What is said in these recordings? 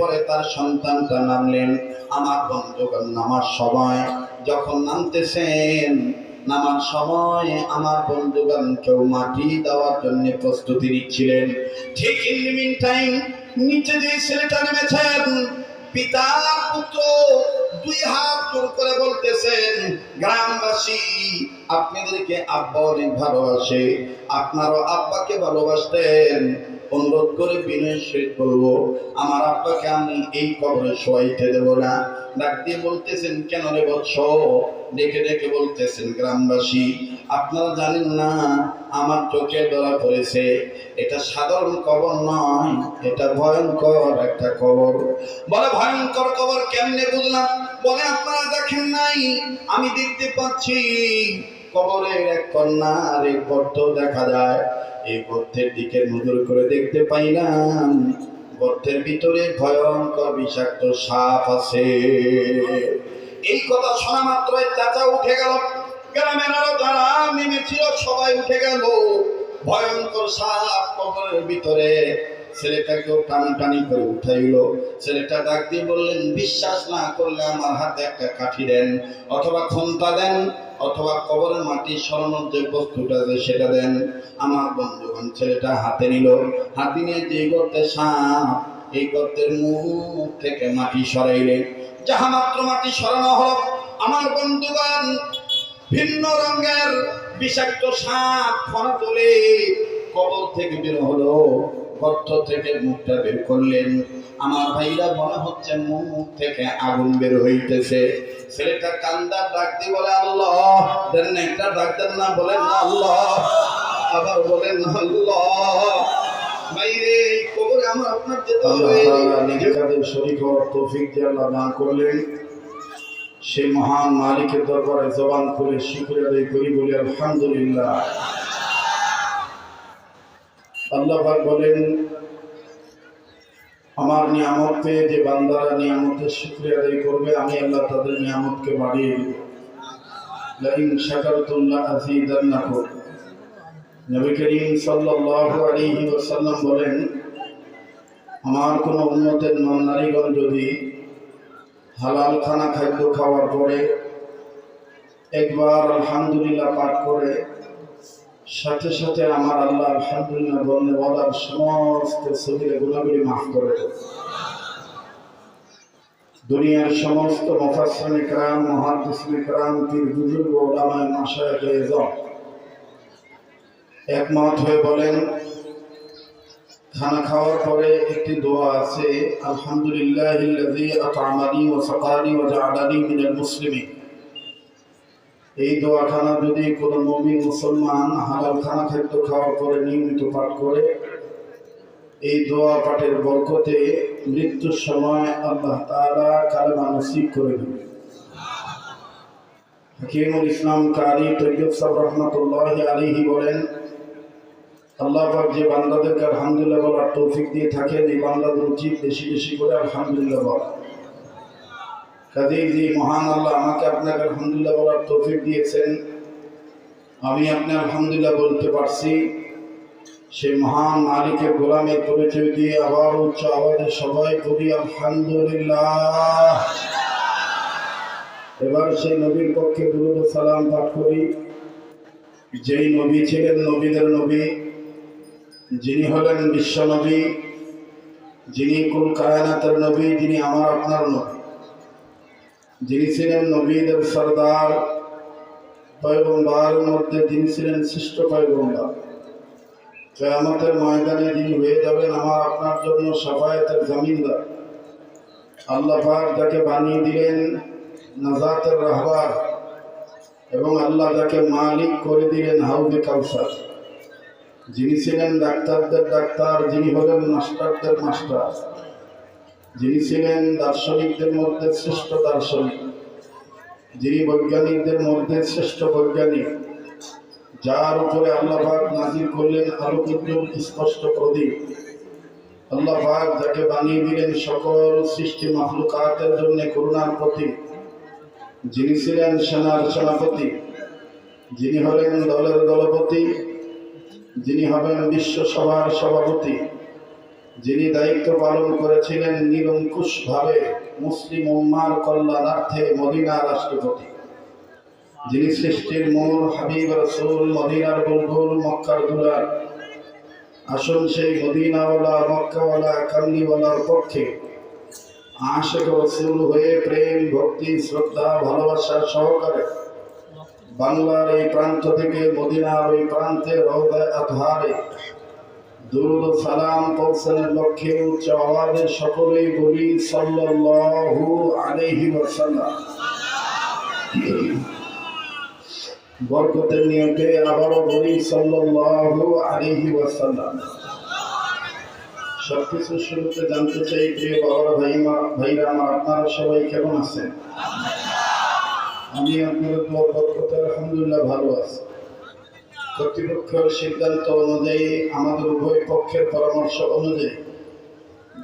এরপরে তার সন্তানটা নামলেন। আমার বন্ধুগণ, নামার সময় যখন নামতেছেন, নামার সময় আমার বন্ধুগণ কেউ মাটি দেওয়ার জন্য প্রস্তুতি নিচ্ছিলেন। ঠিক ইন দ্য মিন টাইম নিচে যে ছেলেটা নেমেছেন, পিতা পুত্র দুই হাত জোর করে বলতেছেন, গ্রামবাসী আপনাদেরকে আব্বা অনেক ভালোবাসে, আপনারও আব্বাকে ভালোবাসতেন, অনুরোধ করে বিনয়ের সহিত বলবো আমার আব্বাকে আমি এই কবরে শোয়াইতে দেব না। ডাক দিয়ে বলতেছেন, কেন রে বৎস? ডেকে ডেকে বলতেছেন, গ্রামবাসী আপনারা জানেন না আমার চোখে ধরা পড়েছে, এটা সাধারণ কবর নয়, এটা ভয়ঙ্কর একটা কবর। বলে ভয়ঙ্কর কবর কেমনে বুঝলাম? বলে আপনারা দেখেন নাই, আমি দেখতে পাচ্ছি কবরের এক কন্যার এক গর্ত দেখা যায়, এই গর্তের দিকে নজর করে দেখতে পাইলাম গর্তের ভিতরে ভয়ঙ্কর বিষাক্ত সাপ আছে। এই কথা শোনা মাত্র চাচা উঠে গেল, গ্রামের আরো যারা নেমেছিল সবাই উঠে গেল। ভয়ঙ্কর সাপ কবরের ভিতরে। ছেলেটাকেও টানাটানি করে উঠাইল। ছেলেটা ডাক দিয়ে বললেন, বিশ্বাস না করলে আমার হাতে একটা কাঠি দেন, অথবা খুন্তা দেন, অথবা কবরের মাটি সরানোর যে বস্তুটা আছে সেটা দেন। আমার বন্ধুগণ ছেলেটা হাতে নিল, হাতে নিয়ে যে গর্তে সাপ, এই গর্তের মুখ থেকে মাটি সরাইলেন। যাহা মাত্র মাটি সরানো হল, আমার বন্ধুগণ ভিন্ন রঙের বিষাক্ত সাপ ফনা তুলে কবর থেকে বের হলো। গর্ত থেকে মুখটা বের করলেন। আমার ভাইরা মনে হচ্ছে মুখ থেকে আগুন বের হইতেছে। ছেলেটা কান্দা ডাক দিয়ে বলে, আল্লাহ দেন না, একটা ডাক দেন না, বলেন না আল্লাহ, আবার বলেন না আল্লাহ। ভাইরে কবরে আমার আপনার যেতে হবে। নিজেদের শরীক হওয়ার তৌফিক দিয়ে আল্লাহ দান করলেন। সেই মহান মালিকের দরবারে জবান খুলে শুকরিয়া আদায় করি, বলি আলহামদুলিল্লাহ। আল্লাহ পাক বলেন, আমার নিয়ামত পেয়ে যে বান্দারা নিয়ামতের শুকরিয়া আদায় করবে, আমি আল্লাহ তাদের নিয়ামতকে বাড়িয়ে দেব। লাইন শাকারতুম লাযীদান্নাকুম। নবী করিম সাল্লাল্লাহু আলাইহি ওয়াসাল্লাম বলেন, আমার কোন উম্মতের নারীগণ যদি হালাল খানা খাদ্য খাওয়ার পরে একবার আলহামদুলিল্লাহ পাঠ করে, সাথে সাথে আমার আল্লাহ আলহামদুলিল্লাহ বললে ওয়ালার সমস্ত সগীরা গুনাহগুলি মাফ করে দেন। দুনিয়ার সমস্ত মুফাসসিরিন کرام, মুহাদ্দিসিন کرام, পীর বুজুর্গ, উলামা, মাশায়েখ এযম একমত হয়ে বলেন, খানা খাওয়ার পরে একটি দোয়া আছে, আলহামদুলিল্লাহিল্লাযী আত'আমানি ওয়া সাকানি ওয়া জা'আলানি মিনাল মুসলিমিন। এই দোয়াখানা যদি কোনো মুমিন মুসলমান হালাল খানা খাদ্য খাওয়ার পরে নিয়মিত পাঠ করে, এই দোয়া পাঠের বরকতে মৃত্যুর সময় আল্লাহ তাআলা কালেমা নসিব করে দেবেন। হাকিমুল ইসলাম কারি তৈয়ব সাহেব রহমাতুল্লাহি আলাইহি বলেন, আল্লাহ পাক যে বান্দাদেরকে আলহামদুলিল্লাহ বলার তৌফিক দিয়ে থাকেন, এই বান্দাদের উচিত বেশি বেশি করে আলহামদুলিল্লাহ বলা। কাজেই যে মহান আল্লাহ আমাকে আপনাকে আলহামদুলিল্লাহ বলার তৌফিক দিয়েছেন, আমি আপনি আলহামদুলিল্লাহ বলতে পারছি, সেই মহান মালিকের গোলামের পরিচয় দিয়ে আবার উচ্চ আওয়াজে সবাই বলি আলহামদুলিল্লাহ। এবার সেই নবীর পক্ষে দুরূদ ও সালাম পাঠ করি, যেই নবী ছিলেন নবীদের নবী, যিনি হলেন বিশ্ব নবী, যিনি কুল কায়নাতের নবী, যিনি আমার আপনার নবী, যিনি ছিলেন নবীদের সরদার, পয়গম্বরের মধ্যে যিনি ছিলেন শ্রেষ্ঠ পয়গম্বর, কিয়ামতের ময়দানে যিনি হয়ে যাবেন আমার আপনার জন্য শাফায়াতের জামিনদার। আল্লাহ পাক যাকে বানিয়ে দিলেন নাজাতের রাহবার, এবং আল্লাহ যাকে মালিক করে দিলেন হাউজে কাউসার, যিনি ছিলেন ডাক্তারদের ডাক্তার, যিনি হলেন মাস্টারদের মাস্টার, যিনি ছিলেন দার্শনিকদের মধ্যে শ্রেষ্ঠ দার্শনিক, যিনি বৈজ্ঞানিকদের মধ্যে শ্রেষ্ঠ বৈজ্ঞানিক, যার উপরে আল্লাহ পাক নাজিল করলেন আলোকোজ্জ্বল স্পষ্ট প্রদীপ। আল্লাহ পাক যাকে বানিয়ে দিলেন সকল সৃষ্টি মাখলুকাতের জন্য করুণার প্রতীক, যিনি ছিলেন সেনার সেনাপতি, যিনি হলেন দলের দলপতি, যিনি হবেন বিশ্বসভার সভাপতি, যিনি দায়িত্ব পালন করেছিলেন নিরঙ্কুশভাবে মুসলিম উম্মার কল্যাণার্থে মদিনার রাষ্ট্রপতি, যিনি সৃষ্টির মূল হাবিব রাসূল, মদিনার বুলবুল, মক্কার দুলার, আসুন সেই মদিনাওয়ালা, মক্কাওয়ালা, কামলিওয়ালার পক্ষে আশিক রাসূল হয়ে প্রেম, ভক্তি, শ্রদ্ধা, ভালোবাসা সহকারে বাংলার এই প্রান্ত থেকে মদিনার ওই প্রান্তে রওজায়ে আতহারে দুরূদ ও সালাম পৌঁছানোর লক্ষ্যে উচ্চ আওয়াজে সকলেই বলি সাল্লাল্লাহু আলাইহি ওয়াসাল্লাম। বরকতের নিয়তে আবারও বলি সাল্লাল্লাহু আলাইহি ওয়াসাল্লাম। সবকিছু শুরুতে জানতে চাই, প্রিয় বাবারা, ভাইরা আমার, আপনারা সবাই কেমন আছেন? আমি আপনাদের দোয়ার বরকতে আলহামদুলিল্লাহ ভালো আছি। কর্তৃপক্ষের সিদ্ধান্ত অনুযায়ী, আমাদের উভয় পক্ষের পরামর্শ অনুযায়ী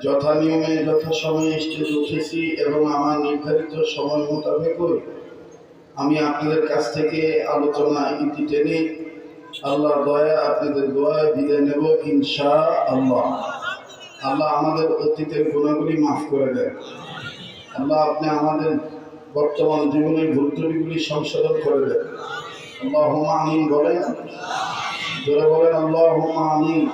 যথা নিয়মে যথাসময়ে স্টেজে উঠেছি এবং আমার নির্ধারিত সময় মোতাবেক আমি আপনাদের কাছ থেকে আলোচনা ইতি টেনে আল্লাহর দয়া, আপনাদের দোয়ায় বিদায় নেব ইনশাআল্লাহ। আল্লাহ আমাদের অতীতের গুণাগুলি মাফ করে দেন। আল্লাহ আপনি আমাদের বর্তমান জীবনের ভুল ত্রুটিগুলি সংশোধন করে দেন। আল্লাহুম্মা আমিন বলেন, জোরে বলেন আল্লাহুম্মা আমিন।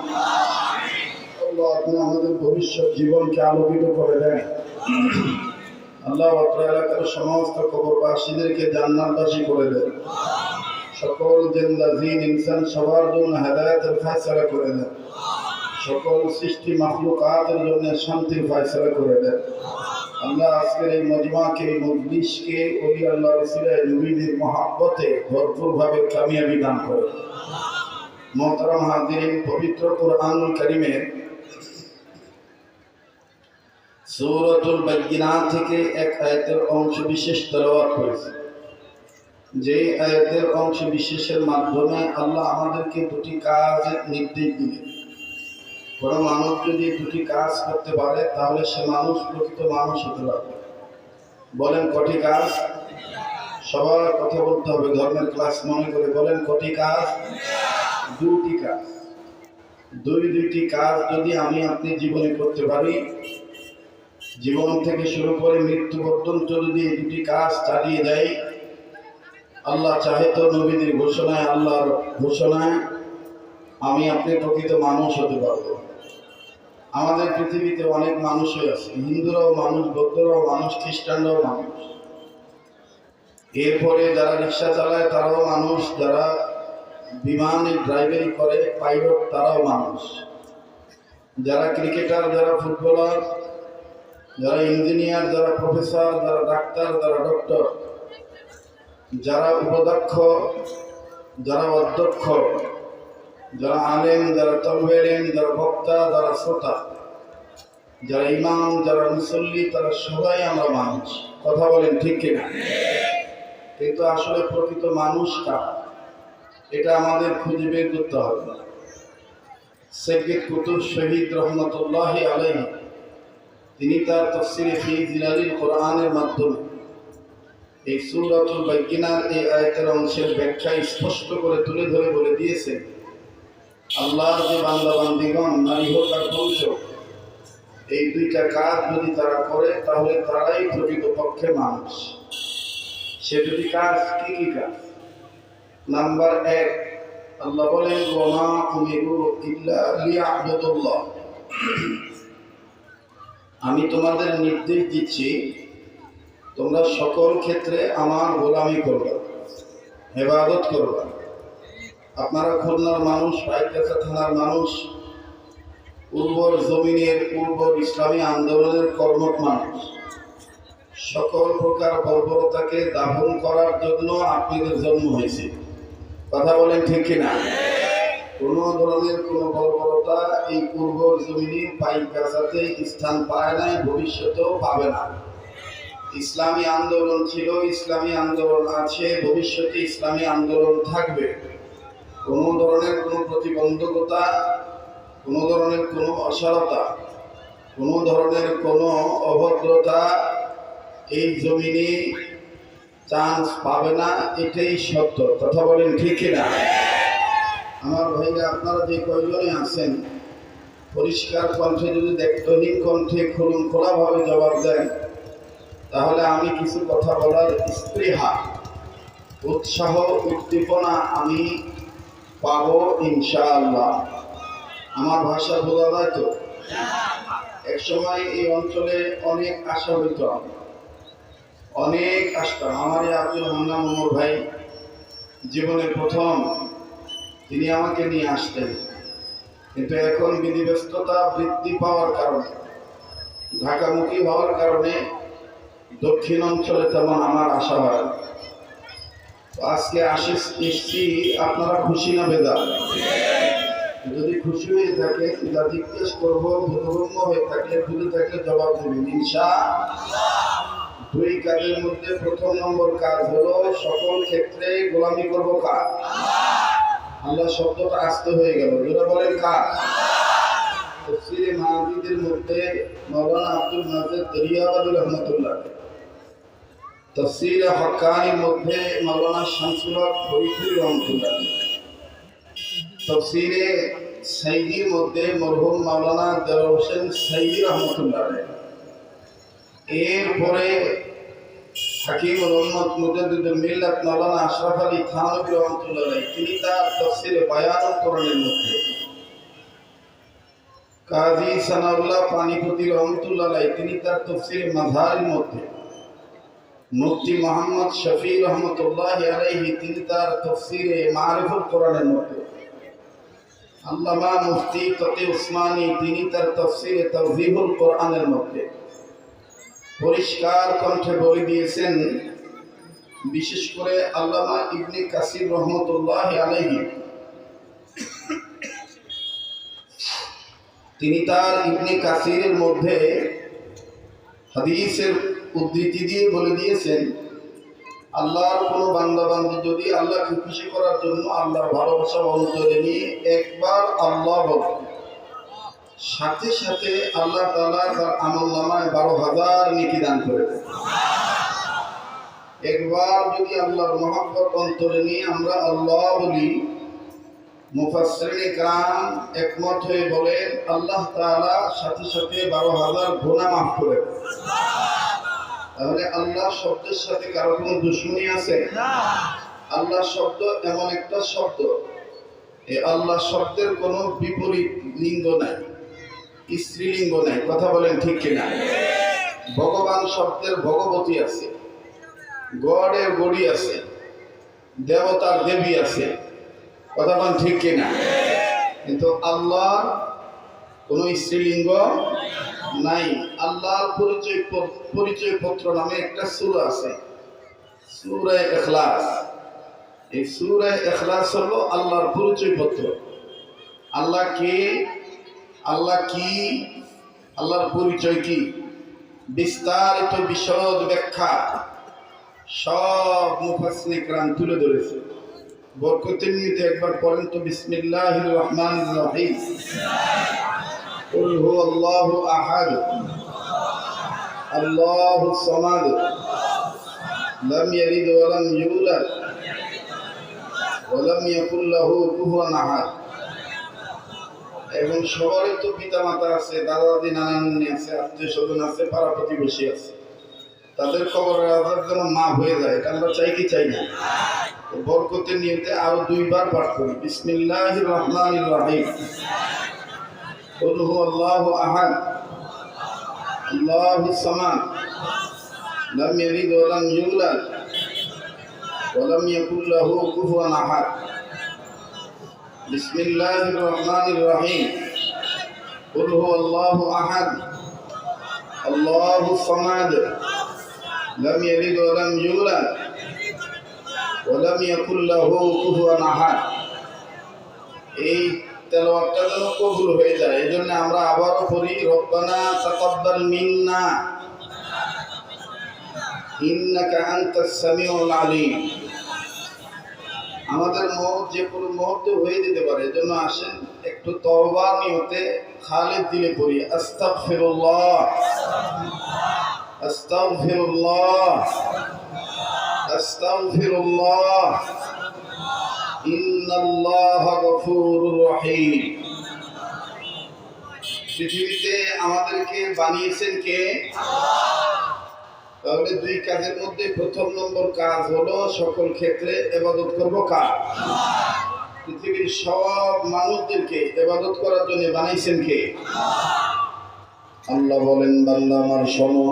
আল্লাহ আপনি আমাদের ভবিষ্যৎ জীবনকে আলোকিত করে দেন। আল্লাহ অত্র এলাকার সমস্ত কবরবাসীদেরকে জান্নাতবাসী করে দেন। সকল জিন্দা জিন ইনসান সবার জন্য হেদায়েতের ফয়সালা করে দেন। সকল সৃষ্টি মাখলুকাতের জন্য শান্তির ফয়সালা করে দেন। আল্লাহ আজকের এই মজমাকে, মজলিসকে ওলি আল্লাহ রাসূলের নবীদের মহব্বতে ভরপুরভাবে কামিয়াবি দান করে। মোহতারাম হাজিরিন, পবিত্র কুরআনুল কারীমের সূরাতুল বায়িনা থেকে এক আয়াতের অংশ বিশেষ তেলাওয়াত করেছি। যে আয়াতের অংশ বিশেষের মাধ্যমে আল্লাহ আমাদেরকে দুটি কাজের নির্দেশ দিলেন। কোনো মানুষ যদি দুটি কাজ করতে পারে তাহলে সে মানুষ প্রকৃত মানুষ হতে পারবে। বলেন কটি কাজ? সবার কথা বলতে হবে, ধর্মের ক্লাস মনে করে বলেন কটি কাজ? দুটি কাজ। দুইটি কাজ যদি আমি আপনি জীবনে করতে পারি, জীবন থেকে শুরু করে মৃত্যু পর্যন্ত যদি এই দুটি কাজ চালিয়ে যাই, আল্লাহ চাহে তো নবীদের ঘোষণায়, আল্লাহর ঘোষণায় আমি আপনি প্রকৃত মানুষ হতে পারবো। আমাদের পৃথিবীতে অনেক মানুষই আছে, হিন্দুরাও মানুষ, বৌদ্ধরাও মানুষ, খ্রিস্টানরাও মানুষ। এরপরে যারা রিক্সা চালায় তারাও মানুষ, যারা বিমানে ড্রাইভারি করে পাইলট তারাও মানুষ, যারা ক্রিকেটার, যারা ফুটবলার, যারা ইঞ্জিনিয়ার, যারা প্রফেসর, যারা ডাক্তার, যারা ডক্টর, যারা উপাধ্যক্ষ, যারা অধ্যক্ষ, যারা আলেম, যারা তলবে এলেম, যারা বক্তা, যারা শ্রোতা, যারা ইমাম, যারা মুসল্লি, তারা সবাই আমরা মানুষ। কথা বলেন ঠিক কিনা? কিন্তু আসলে প্রকৃত মানুষ কারা, এটা আমাদের খুঁজে বের করতে হবে। সাইয়্যিদ কুতুব শহীদ রহমাতুল্লাহি আলাইহি তিনি তার তাফসীরে ফি জিলালিল কোরআনের মাধ্যমে এই সূরাতুল বায়িনার এই আয়াতের অংশের ব্যাখ্যা স্পষ্ট করে তুলে ধরে বলে দিয়েছেন, আল্লাহর যে বান্দা বান্দীগণ, নারী হোক আর পুরুষ হোক, এই দুইটা কাজ যদি তারা করে তাহলে তারাই প্রকৃতপক্ষে মানুষ। সে দুটি কাজ কি কি কাজ? নাম্বার 1, আল্লাহ বলেন ওয়া মা উমিরু ইল্লা লিয়াবুদুল্লাহ, আমি তোমাদের নির্দেশ দিচ্ছি তোমরা সকল ক্ষেত্রে আমার গোলামি করবে, ইবাদত করবে। আপনারা খুলনার মানুষ, পাইকগাছা থানার মানুষ, উর্বর জমিনের, উর্বর ইসলামী আন্দোলনের কর্মঠ মানুষ। সকল প্রকার বর্বরতাকে দাফন করার জন্য আপনাদের জন্ম হয়েছে। কথা বলেন ঠিক কিনা? কোনো ধরনের কোনো বর্বরতা এই উর্বর জমিনে পাইকগাছাতে স্থান পায় নাই, ভবিষ্যতেও পাবে না। ইসলামী আন্দোলন ছিল, ইসলামী আন্দোলন আছে, ভবিষ্যতে ইসলামী আন্দোলন থাকবে। কোনো ধরনের কোনো প্রতিবন্ধকতা, কোনো ধরনের কোনো অসারতা, কোনো ধরনের কোনো অভদ্রতা এই জমিনে চান্স পাবে না, এটাই সত্য। কথা বলেন ঠিক কিনা? আমার ভাইরা, আপনারা যে কয়জনে আছেন পরিষ্কার কণ্ঠে যদি দায়িত্বহীন কণ্ঠে খুলুম খোলাভাবে জবাব দেন, তাহলে আমি কিছু কথা বলার স্পৃহা, উৎসাহ, উদ্দীপনা আমি পাবো ইনশাআল্লাহ। আমার ভাষা বোঝা যায় তো? এক সময় এই অঞ্চলে অনেক আশা হইত, অনেক আসতাম। আমার এই আব্দুল হান্নান ওমর ভাই জীবনে প্রথম তিনি আমাকে নিয়ে আসতেন, কিন্তু এখন বিধিব্যস্ততা বৃদ্ধি পাওয়ার কারণে, ঢাকামুখী হওয়ার কারণে দক্ষিণ অঞ্চলে তেমন আমার আশা হয়। আজকে এসছি, আপনারা খুশি না বেজার? যদি খুশি হয়ে থাকে, যা জিজ্ঞেস করবো বোধগম্য হয়ে থাকলে, ভুলে থাকলে জবাব দেবেন ইনশাআল্লাহ। দুই কাজের মধ্যে প্রথম নম্বর কাজ হলো সকল ক্ষেত্রে গোলামি করবো কার? আল্লাহ শব্দটা আসতে হয়ে গেল, যেটা বলেন কার? তাফসীরে মাজিদের মধ্যে মাওলানা আব্দুল নাসির দরিয়াবাদী রহমাতুল্লাহ, তাফসীরে হক্কানির মধ্যে মাওলানা শামসুল হক ফরিদপুরি রহমাতুল্লাহ, তাফসীরে সাইদির মধ্যে মরহুম মাওলানা দেওয়ার হোসেন সাইদি রহমাতুল্লাহ, এরপরে হাকিমুল উম্মত মুজাদ্দিদুল মিল্লাত মাওলানা আশরাফ আলী থানভী রহমাতুল্লাহ, তিনি তার তাফসীরে বায়ানুল কোরআনের মধ্যে, কাজী সানাউল্লাহ পানিপতি রহমাতুল্লাহ, তিনি তার তাফসীরে মাযহারের মধ্যে, মুফতি মুহাম্মদ শফি রহমাতুল্লাহ আলাইহি তিনি তার তাফসীরে মারিফুল কোরআনের মধ্যে, আল্লামা মুফতি তকি উসমানী তিনি তার তাফসীরে তাওযীহুল কোরআনের মধ্যে পরিষ্কার কণ্ঠে বলে দিয়েছেন। বিশেষ করে আল্লামা ইবনে কাসির রহমতুল্লাহ আলাইহি তিনি তার ইবনে কাসিরের মধ্যে হাদিসের উদ্ধৃতি দিয়ে বলে দিয়েছেন, আল্লাহর কোনো বান্দা বান্দি যদি আল্লাহকে খুশি করার জন্য আল্লাহর ভালোবাসা অন্তরে নিয়ে একবার আল্লাহ বলে, সাথে সাথে আল্লাহ তাআলা তার আমলনামায় 12,000 নেকি দান করে দেন। একবার যদি আল্লাহর মহব্বত অন্তরে নিয়ে আমরা আল্লাহ বলি, মুফাসসিরিনে কেরাম একমত হয়ে বলেন আল্লাহ তাআলা সাথে সাথে 12,000 গুনাহ মাফ করে দেন। তাহলে আল্লাহ শব্দের সাথে কারো কোনো দুশ্মনী আছে? আল্লাহ শব্দ এমন একটা শব্দ, এই আল্লাহ শব্দের কোনো বিপরীত লিঙ্গ নাই, স্ত্রীলিঙ্গ নাই। কথা বলেন ঠিক কিনা? ভগবান শব্দের ভগবতী আছে, গডের গড়ি আছে, দেবতার দেবী আছে। কথা বলেন ঠিক কিনা? কিন্তু আল্লাহ কোনো স্ত্রীলিঙ্গ নাই। আল্লাহর পরিচয় পত্র নামে একটা সূরা আছে, সূরা ইখলাস। এই সূরা ইখলাস হলো আল্লাহর পরিচয় পত্র। আল্লাহ কে, আল্লাহ কি, আল্লাহর পরিচয় কি, বিস্তারিত বিশদ ব্যাখ্যা সব মুফাসসিরিনে কেরাম তুলে ধরেছে। বরকতের নিয়তে একবার পড়েন তো, বিসমিল্লাহির রহমানির রহিম। কুল হুয়াল্লাহু আহাদ আল্লাহুস সামাদ লাম ইয়ালিদ ওয়া লাম ইউলাদ ওয়া লাম ইয়াকুল লাহু কুফুয়ান আহাদ। এবং সবারই তো পিতা মাতা আছে, দাদা দাদি নানা নানি আছে, আত্মীয় স্বজন আছে, পাড়া প্রতিবেশী আছে। তাদের কবরের আযাব যেন মাফ হয়ে যায়, এটা আমরা চাই কি চাই না? বরকতের নিয়তে আরো 2 বার পাঠ করি, বিসমিল্লাহির রহমানির রহিম। কুল হুয়াল্লাহু আহাদ আল্লাহুস সামাদ লাম ইয়ালিদ ওয়া লাম ইউলাদ ওয়া লাম ইয়াকুল লাহু কুফুয়ান আহাদ। বিসমিল্লাহির রহমানির রহিম। কুল হুয়াল্লাহু আহাদ আল্লাহুস সামাদ লাম ইয়ালিদ ওয়া লাম ইউলাদ ওয়া লাম ইয়াকুল লাহু কুফুয়ান আহাদ। এই তেলাওয়াতটা যেন কবুল হয়ে যায়, এজন্য আমরা আবারও পড়ি, রব্বানা তাকাব্বাল মিন্না ইন্নাকা আনতাস সামিউল আলিম। আমাদের মওত যে কোনো মুহূর্তে হয়ে যেতে পারে, এজন্য আসেন একটু তওবার নিয়তে খালিদ দিলে পড়ি, আস্তাগফিরুল্লাহ আস্তাগফিরুল্লাহ আস্তাগফিরুল্লাহ ইন্নাল্লাহা গফুরুর রহিম। পৃথিবীতে আমাদেরকে বানিয়েছেন কে? তাহলে দুই কাজের মধ্যে প্রথম নম্বর কাজ হলো সকল ক্ষেত্রে ইবাদত করব কার? পৃথিবীর সব মানুষদেরকে ইবাদত করার জন্য বানাইছেন কে? আল্লাহ বলেন, বান্দা আমার শোনো,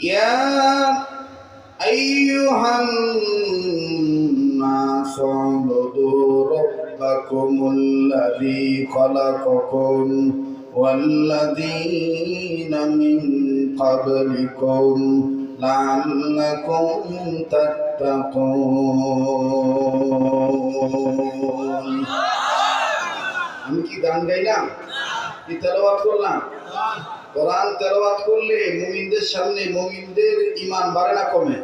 ইয়া আইয়ুহান নাস উবুদু রাব্বাকুমুল্লাযী খালাকাকুম ওয়াল্লাযীনা মিন ক্বাবলিকুম লাআল্লাকুম তাত্তাকুন। আমি কি গান গাইলাম? কি তেলাওয়াত করলাম? কোরআন তেলাওয়াত করলে মুমিনদের সামনে মুমিনদের ঈমান বাড়ে না কমে?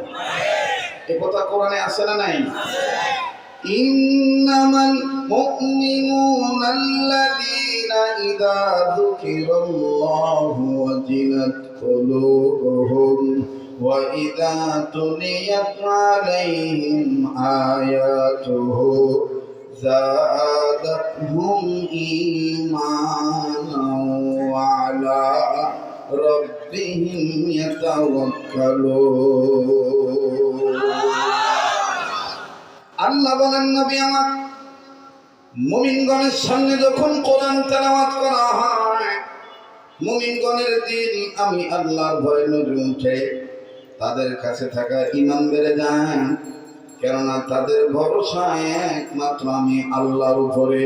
এই কথা কোরআনে আছে না নাই? ইন্নামাল মুমিনুনা আল্লাযীনা ইযা যুকিরাল্লাহু ওয়াজিলাত কুলুবুহুম ওয়া ইযা তুলিয়াত আলাইহিম আয়াতুহু زادتهم إيمانا وعلى ربهم يتوكلون। আল্লাহ বলেন, নবী আমার, মুমিনগণের সামনে যখন কোরআন তেলাওয়াত করা হয়, মুমিনগণের দিল আমি আল্লাহর ভয়ে নজরে উঠে, তাদের কাছে থাকা ঈমান বেড়ে যায়, কেননা তাদের ভরসা একমাত্র আমি আল্লাহর উপরে।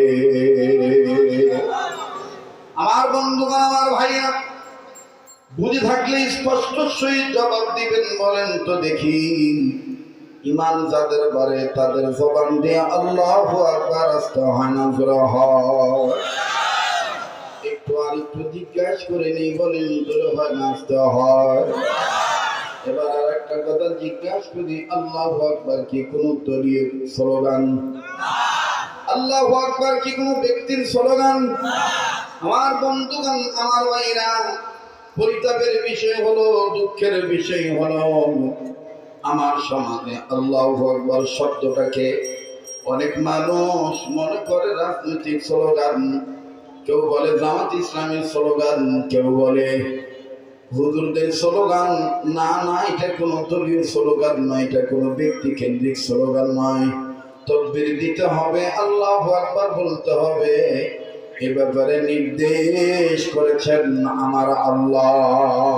আমার বন্ধুগণ, আমার ভাইয়া, বুঝে থাকলে স্পষ্ট সহিত জবাব দিবেন। বলেন তো দেখি, ঈমান যাদের বাড়ে তাদের জবান দিয়ে আল্লাহু আকবার আসতে হয় না জোরে হয়? একটু আর একটু জিজ্ঞাসা করে নেই, বলেন জোরে হয় না আসতে হয়? এবার আর একটা কথা জিজ্ঞাসা করি, আল্লাহু আকবার কি কোনো দলীয় স্লোগান? আল্লাহু আকবার কি কোনো ব্যক্তির স্লোগান? আমার বন্ধুগণ, আমার ভাইরা, পরিতাপের বিষয় হলো, দুঃখের বিষয় হলো, আমার সমাজে আল্লাহু আকবার শব্দটাকে অনেক মানুষ মনে করে রাজনৈতিক স্লোগান। কেউ বলে জামাত ইসলামের স্লোগান, কেউ বলে হুজুরদের স্লোগান। না না, এটা কোনো দলীয় স্লোগান নয়, এটা কোনো ব্যক্তি কেন্দ্রিক স্লোগান নয়। তাকবীর দিতে হবে, আল্লাহু আকবার বলতে হবে। এ ব্যাপারে নির্দেশ করেছেন আমার আল্লাহ।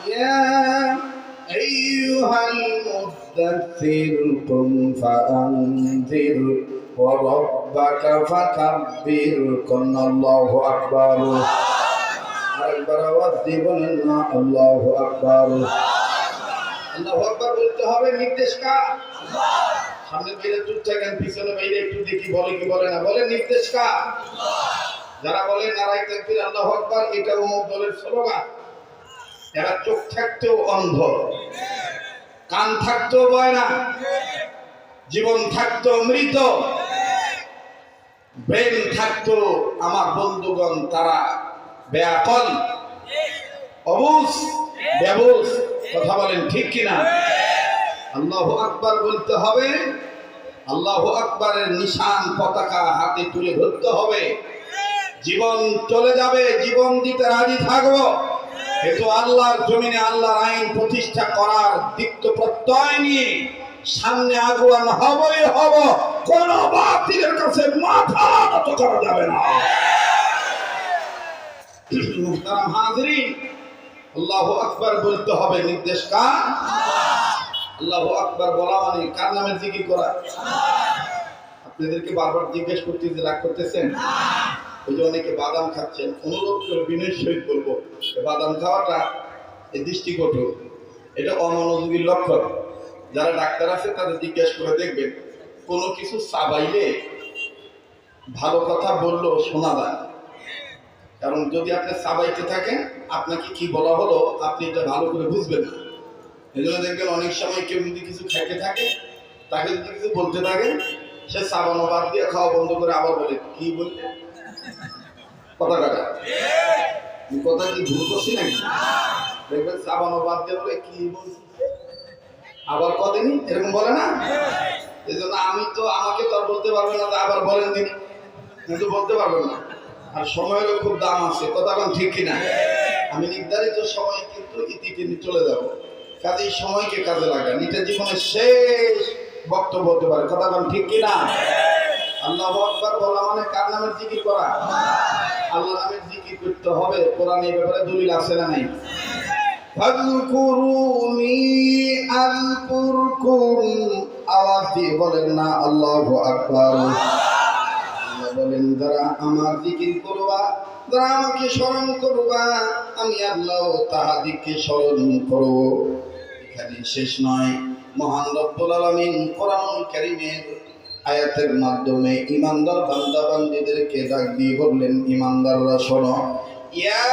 ইয়া আইয়ুহাল মুদ্দাথির কুম ফাআনজির ওয়া রাব্বাকা ফাকাব্বির, আল্লাহু আকবার। আরেকবার আওয়াজ দিয়ে বলেন না আল্লাহু আকবার। আল্লাহু আকবার বলতে হবে, নির্দেশ কার? সামনে বাইরে চুপ থাকেন, পিছনে বাইরে একটু দেখি বলে কি বলে না। বলে নির্দেশ কার? যারা বলে নারায়ে তাকবীর আল্লাহু আকবার, এটা অমুক দলের স্লোগান। এরা চোখ থাকতেও অন্ধ, কান থাকতেও বয় না, জীবন থাকতেও মৃত, ব্রেন থাকতেও আমার বন্ধুগণ তারা বেআকল, অবুঝ, বেবুঝ। কথা বলেন ঠিক কিনা? আল্লাহু আকবার বলতে হবে, আল্লাহু আকবারের নিশান পতাকা হাতে তুলে ধরতে হবে। জীবন চলে যাবে, জীবন দিতে রাজি থাকবো, কিন্তু আল্লাহর জমিনে আল্লাহর আইন প্রতিষ্ঠা করার দীপ্ত প্রত্যয় নিয়ে সামনে আগুয়ান হবই হব। কোন বাতিলের কাছে মাথা নত করা যাবে না। মুহতারাম হাজিরিন, আল্লাহু আকবার বলতে হবে, নির্দেশ কার? আল্লাহু আকবার বলা মানে কার নামে জিকির করা? আপনাদেরকে বারবার জিজ্ঞেস করতে যে রাগ করতেছেন? ওই যে অনেকে বাদাম খাচ্ছেন, অনুরোধ করে বিনয়ের সহিত বলবো, বাদাম খাওয়াটা এই দৃষ্টিকটু, এটা অমনোযোগীর লক্ষণ। যারা ডাক্তার আছে তাদের জিজ্ঞেস করে দেখবেন, কোনো কিছু চাবাইলে ভালো কথা বললেও শোনা যায়, কারণ যদি আপনি চাবাইতে থাকেন আপনাকে কি বলা হলো আপনি এটা ভালো করে বুঝবেন না। এই জন্য দেখবেন অনেক সময় কেউ যদি কিছু খেতে থাকে, তাকে যদি কিছু বলতে থাকে, সে চাবানো বাদ দিয়ে খাওয়া বন্ধ করে আবার বলে কি বললে, কথা কাটা কথা কি ভুল করছি নাকি? দেখবেন চাবানো বাদ দিয়ে বলে কি বলছি, আবার কদিনই এরকম বলে না। এই জন্য আমি তো, আমাকে তো আর বলতে পারবেন না আবার বলেন দিন, কিন্তু বলতে পারবেন না। আর সময়েরও খুব দাম আছে, কথা কোন ঠিক কিনা? আমি নির্ধারিত সময় কিন্তু ইতিটিনি চলে যাব, কাজে সময়কে কাজে লাগা, এটা জীবনের শেষ বক্তব্য হতে পারে, কথা কোন ঠিক কিনা? আল্লাহু আকবার বলা মানে কার নামের জিকির করা? আল্লাহ নামের জিকির করতে হবে। কোরআনে এই ব্যাপারে দলিল আছে না নাই? ফাযকুরুনি আযকুরকুম, আওয়াজ দিয়ে বলেন না আল্লাহু আকবার। আল্লাহ বলেন যারা আমার জিকির করবা, যারা আমাকে স্মরণ করবা, আমি আল্লাহ তাহাদিকে স্মরণ করব। এখানে শেষ নয়, মহান রব্বুল আলামিন কোরআনুল কারীমের আয়াতের মাধ্যমে ইমানদার বান্দা বান্দীদেরকে ডাক দিয়ে বললেন, ইমানদাররা শোনো, ইয়া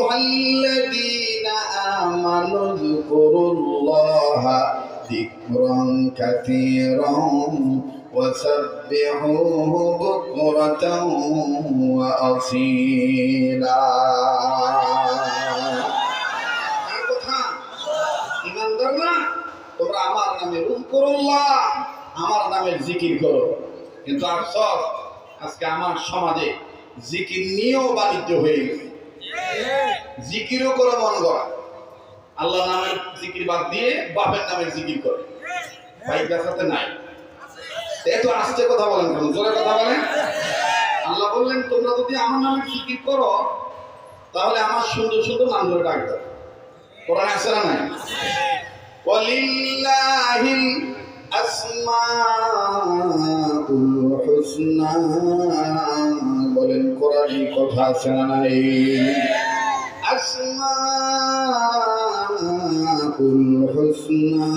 আইয়ুহাল্লাযীনা আমানু যকুরুল্লাহা যিকরান কাসীরান ওয়াসাব্বিহুহু বুকরাতান ওয়া আসীলা। আর কথা, ইমানদাররা তোমরা আমার নামে উযকুরুল্লাহ, আমার নামের জিকির করো। কিন্তু আফসোস, আজকে আমার সমাজে জিকির নিয়েও বাণিজ্য হয়ে গেছে। জিকিরও করে মন গড়া, আল্লাহ নামের জিকির বাদ দিয়ে বাপের নামের জিকির করে। ভাই কাছে নাই, এত আস্তে কথা বলেন কেন, জোরে কথা বলেন। আল্লাহ বললেন তোমরা যদি আমার নামের জিকির করো তাহলে আমার সুন্দর সুন্দর নাম ধরে ডাক দাও। কোরআনে আছে না নাই? ওয়ালিল্লাহিল আসমাউল হুসনা, বলেন কোরআনে কথা আছে না নাই? আসমাউল হুসনা,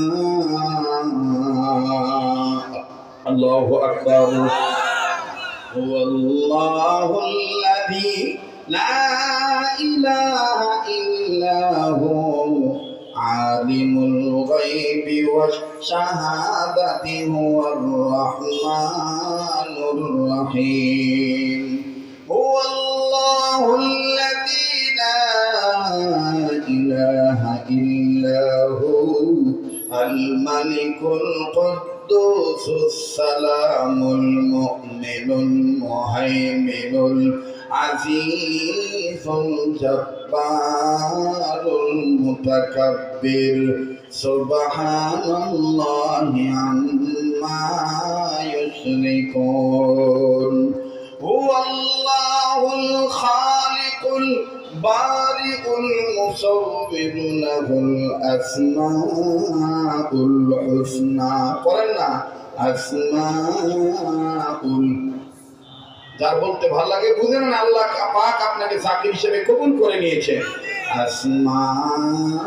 আল্লাহু আকবার। হুয়াল্লাহুল্লাযী লা ইলাহা ইল্লা হু আলিমুল গায়বি ওয়াশ শাহাদাতি হুয়ার রাহমানুর রহিম। হুয়াল্লাহুল্লাযী লা ইলাহা ইল্লা হু আল মালিকুল কুদ্দুসুস সালামুল মুমিনুল মুহাইমিনুল আজিজুল জব্বারুল মুতাকাব্বির সুবহানাল্লাহি আম্মা ইউশরিকুন। হুয়াল্লাহুল খালিকুল বারিউল মুসাউবিরু লাহুল আসমাউল হুসনা, করেন না আসমাউল। যার বলতে ভালো লাগে বুঝেন না, আল্লাহ পাক আপনাকে জাকির হিসেবে কবুল করে নিয়েছে। আসমাউল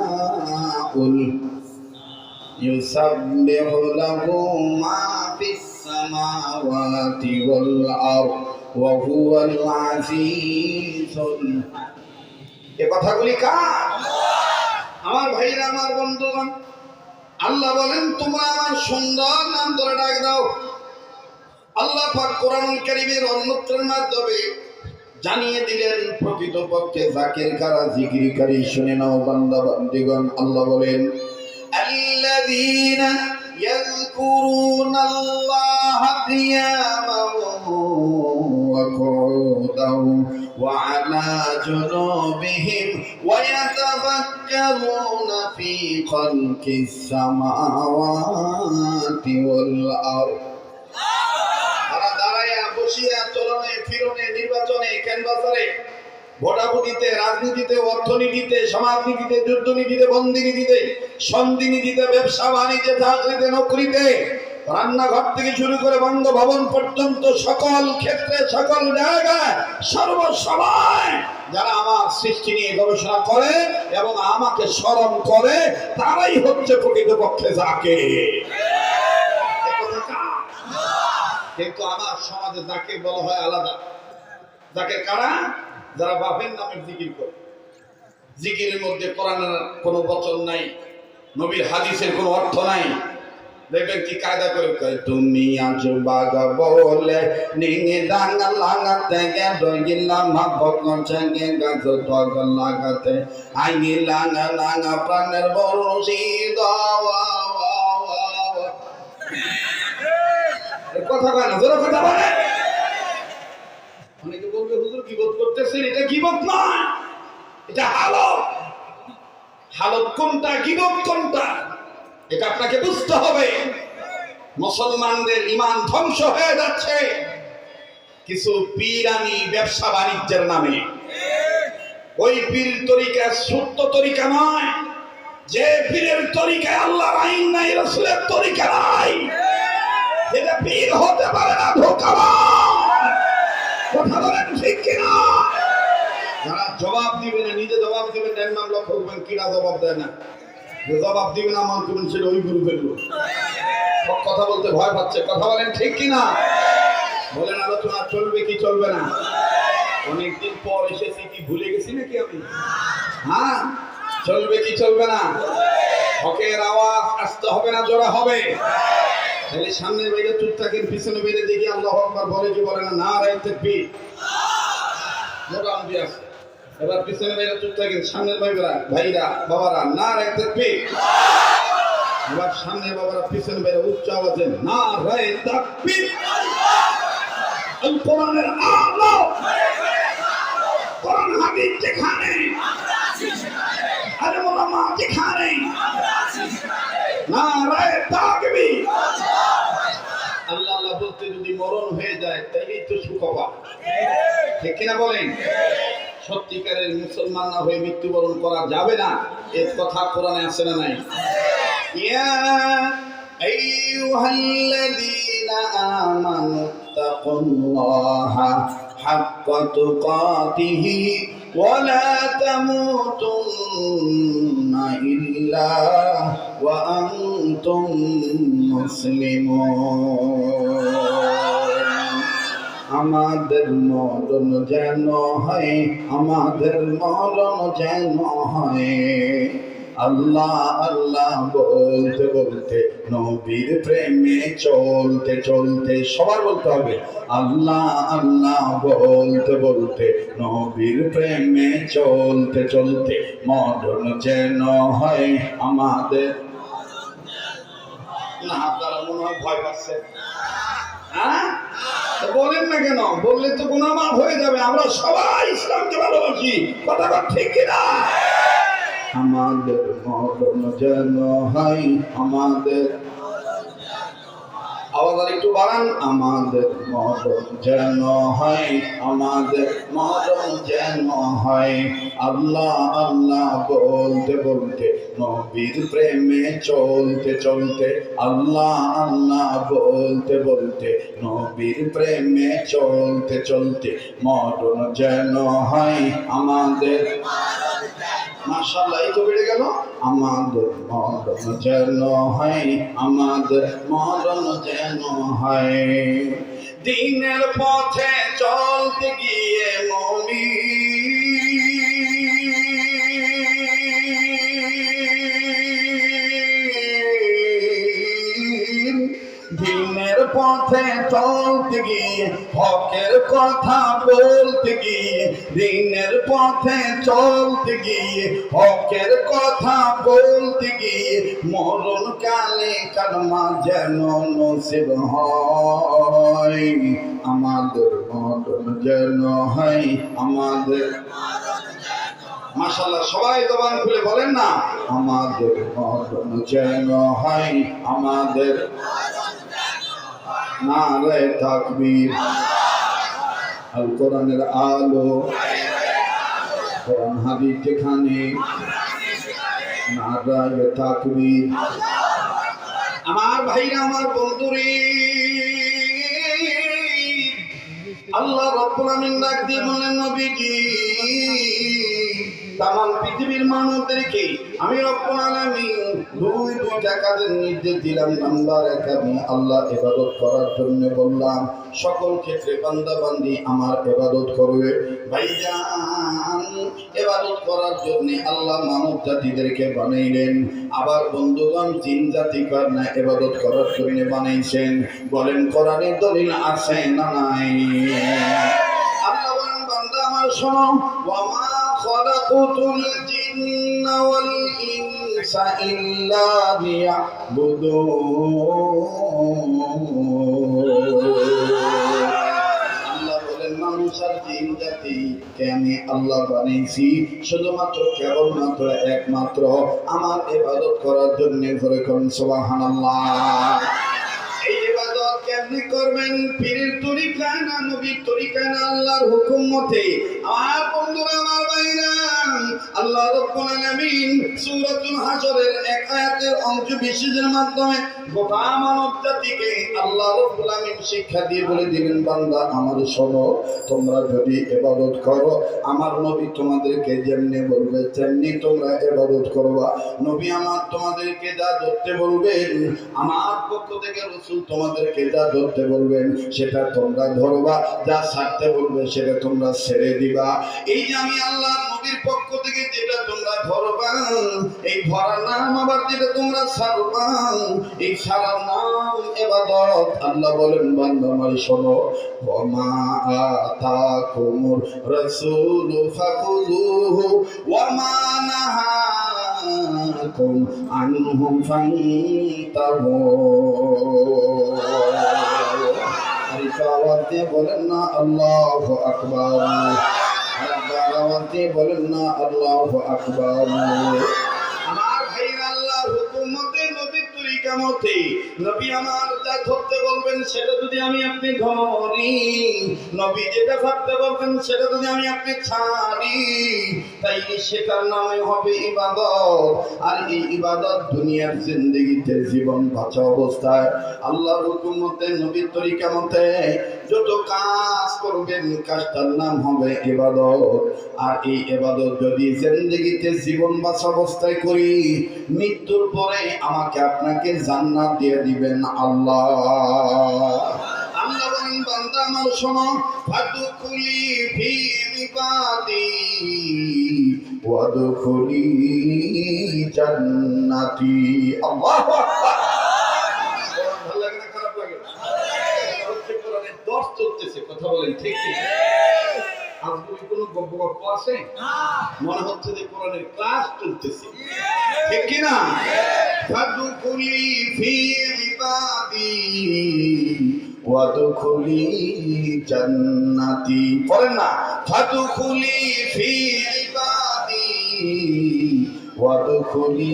ইউসাব্বিহু লাহু মা ফিস সামাওয়াতি ওয়াল আরদ ওয়া হুয়াল আজিজুল। এই কথাগুলি কার? আমার ভাইরা, আমার বন্ধুগণ, আল্লাহ বলেন তোমরা আমার সুন্দর নাম ধরে ডাক দাও। আল্লাহ পাক কোরআনুল কারীমের অন্যত্রের মাধ্যমে জানিয়ে দিলেন প্রকৃতপক্ষে জাকির কারা, জিকিরকারী। শুনে নাও বান্দা বান্দীগণ, আল্লাহ বলেন আল্লাযীনা ইয়াযকুরুনাল্লাহা কিয়ামান ওয়া কুউদান ওয়া আলা জুনুবিহিম ওয়া ইয়াতাফাক্কারুনা ফী খালকিস সামাওয়াতি ওয়াল আরদ। বসিয়া, চলনে ফিরনে, নির্বাচনে, ক্যানভাসারে, ভোটাভুটিতে, রাজনীতিতে, অর্থনীতিতে, সমাজনীতিতে, যুদ্ধনীতিতে, বন্দিনীতিতে, সন্ধিনীতিতে, ব্যবসা বাণিজ্যে, চাকরিতে, নকরিতে, রান্নাঘর থেকে শুরু করে বঙ্গভবন পর্যন্ত সকল ক্ষেত্রে, সকল জায়গায়, সর্বসময় যারা আমার সৃষ্টি নিয়ে গবেষণা করে এবং আমাকে স্মরণ করে, তারাই হচ্ছে প্রকৃতপক্ষে জাকির। কিন্তু আমার সমাজে যাকে বলা হয় আলাদা। যাকে কারা? যারা বাপের নামের জিকির করে। জিকিরের মধ্যে কোরআনের কোনো বচন নাই, নবীর হাদিসের কোনো অর্থ নাই। দেখবেন কি কায়দা করে কয়, তুমি আজ বাগা বলে নিঙে ডাঙ্গা লাগাতে গেলাম ভগবান সঙ্গে গাছ টগ লাগাতে আইনি লাগা লাগা প্রাণের বরসি দাওয়া। কথা কয় না, জোরে কথা বলে। গীবত করতেছেন, এটা গীবত নয়, এটা হালত। হালত কোনটা, গীবত কোনটা, এটা আপনাকে বুঝতে হবে। মুসলমানদের ঈমান ধ্বংস হয়ে যাচ্ছে কিছু পীরানি ব্যবসা বাণিজ্যের নামে। ওই পীর তরিকা সত্য তরিকা নয়। যে পীরের তরিকায় আল্লাহর আইন নাই, রাসূলের তরিকা নাই, এটা পীর হতে পারে না, ধোঁকাবাজ। কথা বলেন ঠিক কিনা? যারা জবাব দিবে না, নিজে জবাব দিবেন, এর নাম লক্ষ্য করবেন কিরা জবাব দেয় না। যে জবাব দিবে না মান করবেন, সেটা ওই গুরু ফেলবো। কথা বলতে ভয় পাচ্ছে। কথা বলেন ঠিক কিনা? বলেন আলোচনা চলবে কি চলবে না? অনেকদিন পর এসেছি, কি ভুলে গেছি নাকি আমি? হ্যাঁ, চলবে কি চলবে না? হকের আওয়াজ আসতে হবে না জোরে হবে? তাহলে সামনের বাইরে চুপ থাকেন, পিছনে বাইরে দেখি আল্লাহু আকবার বলে কি বলে না? নারায়ে তাকবীর। মোটামুটি আছে। এবার পিছনে বাইরে চুপ থাকেন, সামনের ভাইরা বাবারা নারায়ে তাকবীর। এবার সামনের বাবারা পিছনে বাইরে উচ্চ আওয়াজে নারায়ে তাকবীর। আল কোরআনের আলো, কোরআন হাদিস যেখানে, আরে ওলামা যেখানে, নারায়ে তাকবীর। আল্লাহ আল্লাহ বলতে যদি মরণ হয়ে যায় তাইলেই তো সুখবর, ঠিক কিনা বলেন? সত্যিকারের মুসলমান না হয়ে মৃত্যুবরণ করা যাবে না, এর কথা কোরআনে আছে না নাই? ইয়া আইয়ুহাল্লাযীনা আমানু তাকুল্লাহা হাক্কা তুকাতিহি ওয়া লা তামুতুন্না ইল্লা ওয়া আনতুম মুসলিমুন। আমাদের মরণ যেন হয়, আমাদের মরণ যেন হয় আল্লাহ আল্লাহ বলতে বলতে, নবীর প্রেমে চলতে চলতে। সবার বলতে হবে আল্লাহ আল্লাহ বলতে বলতে, নবীর প্রেমে চলতে চলতে মরণ যেন হয় আমাদের। না, আপনারা মনে হয় ভয় পাচ্ছেন। হ্যাঁ, বলেন না কেন? বললে তো গুনাহ মাফ হয়ে যাবে। আমরা সবাই ইসলামকে ভালোবাসি, কথা ঠিক কিনা? আমাদের মরণ যেন হয় আমাদের, আওয়াজ আর একটু বাড়ান, আমাদের মরণ যেন হয়, আমাদের মরণ যেন হয় আল্লাহ আল্লাহ বলতে বলতে, নবীর প্রেমে চলতে চলতে আল্লাহ আল্লাহ বলতে বলতে, নবীর প্রেমে চলতে চলতে মরণ যেন হয় আমাদের। মাশাআল্লাহ, এই তো বেড়ে গেল। আমাদের মরণ যেন হয়, আমাদের মরণ যেন হয় দ্বীনের পথে চলতে গিয়ে মুমিন। দ্বীনের পথে চলতে গিয়ে, হকের কথা বলতে গিয়ে, দ্বীনের পথে চলতে গিয়ে, হকের কথা বলতে গিয়ে মরণ কালে কালমা যেন নসিব হয় আমাদের মরণ যেন হয় আমাদের। মাশাআল্লাহ, সবাই জবান খুলে বলেন না, আমাদের মরণ যেন হয় আমাদের। নারায়ে তাকবীর। আল কোরআনের আলো, কোরআন হাদিস যেখানে, নারায়ে তাকবীর। আমার ভাইরা, আমার বন্ধুরে, আল্লাহ রাব্বুল আমিন ডাক দিয়ে বললেন, নবীজি তামাম পৃথিবীর মানবদেরকে আমি রব্বুল আলামিন দুইটা কাজের নির্দেশ দিলাম। নাম্বার 1, আমি আল্লাহ ইবাদত করার জন্য বললাম। সকল ক্ষেত্রে বান্দা বান্দি আমার ইবাদত করবে। ভাইজান, ইবাদত করার জন্য আল্লাহ মানব জাতিদেরকে বানাইলেন, আবার বন্ধুগণ জিন জাতি না ইবাদত করার জন্য বানাইছেন। বলেন কোরআনে দলিল আছে না নাই? আল্লাহ বলেন, বান্দা আমার শোনো, ওয়ামা খালাকুতুল জিন্না ওয়াল ইনসা ইল্লা লিয়াবুদুন। আল্লাহ বলেন, মানুষ আর জিন জাতি মানুষকে আমি আল্লাহ বানিয়েছি শুধুমাত্র কেবলমাত্র একমাত্র আমার ইবাদত করার জন্য। করে করুন সুবহানাল্লাহ। এই ইবাদত কেমনে করবেন? পীরের তরিকায় না, নবীর তরিকায় না, আল্লাহর হুকুম মতে। আমার বন্ধুরা, আমার ভাইরা, আল্লাহ রাব্বুল আলামিন সূরাতুল হাশরের এক আয়াতের অংশ বিশেষের মাধ্যমে গোটা মানব জাতিকে আল্লাহ রাব্বুল আলামিন শিক্ষা দিয়ে বলে দিলেন, বান্দা আমার শোনো, তোমরা যদি ইবাদত করো আমার নবী তোমাদেরকে যেমনি বলবে তেমনি তোমরা ইবাদত করবা। নবী আমার তোমাদেরকে যা ধরতে বলবেন, আমার পক্ষ থেকে রাসূল তোমাদেরকে যা ধরতে বলবেন সেটা তোমরা ধরবা, যা ছাড়তে বলবে সেটা তোমরা ছেড়ে দিবা। এই যে আমি আল্লাহ নবীর পক্ষ থেকে যেটা তোমরা ধরবা, এই ধরার নাম আবার যেটা তোমরা ছাড়বা, এই ছাড়ার নাম ইবাদত। আল্লাহ বলেন, বান্দা আমার শোনো, ওয়া আতাকুমুর রাসূলু ফাখুযুহু ওয়া মা নাহাকুম আনহু ফান্তাহু। আওয়াজ দিয়ে বলেন না আল্লাহু আকবার। আওয়াজ দিয়ে বলেন না আল্লাহু আকবার। আমার ভাইরা, আল্লাহর হুকুম মতে, নবীর তরিকা মতে নবী আমার যা ধরতে বলবেন সেটা যদি আমি আপনি ধরি, নবী যেটা ছাড়তে বলবেন সেটা যদি আমি আপনি ছাড়ি, তাই সেটার নামে হবে ইবাদত। আর এই ইবাদত দুনিয়ার জিন্দেগিতে, জীবন বাঁচা অবস্থায় আল্লাহর হুকুম মতে, নবীর তরিকা মতে যত কাজ করবেন কাজটার নাম হবে ইবাদত। আর এই ইবাদত যদি জিন্দেগিতে, জীবন বাঁচা অবস্থায় করি, মৃত্যুর পরে আমাকে আপনাকে জান্নাত দিয়ে দিবেন আল্লাহ। আল্লাহ বলেন, বান্দা আমার শোনো, ফাদখুলি ফি ইবাদি ওয়াদখুলি জান্নাতি। আল্লাহু আকবার। ভালো লাগে না খারাপ লাগে? হচ্ছে কোরআনের দর্শ চলতেছে, কথা বলেন ঠিক ঠিক? আজকে কোনো গল্প আছে? মনে হচ্ছে যে কোরআনের ক্লাস চলতেছে, ঠিক কি না? ফাদখুলি ফি ইবাদি ওয়াদখুলি জান্নাতি। পড়েন না, ফাদখুলি ফি ইবাদি ওয়াদখুলি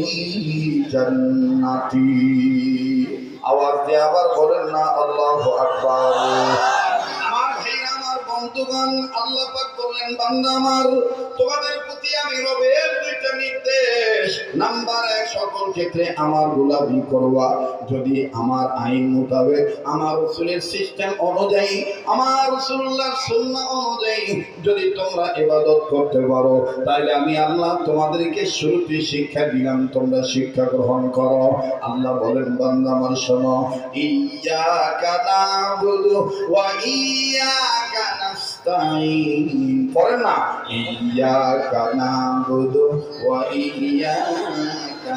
জান্নাতি। আওয়াজ দিয়ে আবার বলেন না আল্লাহু আকবার। বন্ধুগণ, আল্লাহ পাক বললেন, বান্দা আমার, তোমাদের প্রতি আমি রবের দুইটা নির্দেশ। নাম্বার 1, সকল ক্ষেত্রে আমার গোলামি করবা। যদি আমার আইন মোতাবেক, আমার রাসূলের সিস্টেম অনুযায়ী, আমার রাসূলুল্লাহর সুন্নাহ অনুযায়ী যদি তোমরা ইবাদত করতে পারো, তাহলে আমি আল্লাহ তোমাদেরকে শুরুতে শিক্ষা দিলাম, তোমরা শিক্ষা গ্রহণ করো। আল্লাহ বলেন, বান্দা আমার শোনো, ইয়্যাকা না'বুদু ওয়া ইয়্যাকা নাস্তাঈন। পড়েন না, ইয়্যাকা না'বুদু ওয়া ইয়্যাকা।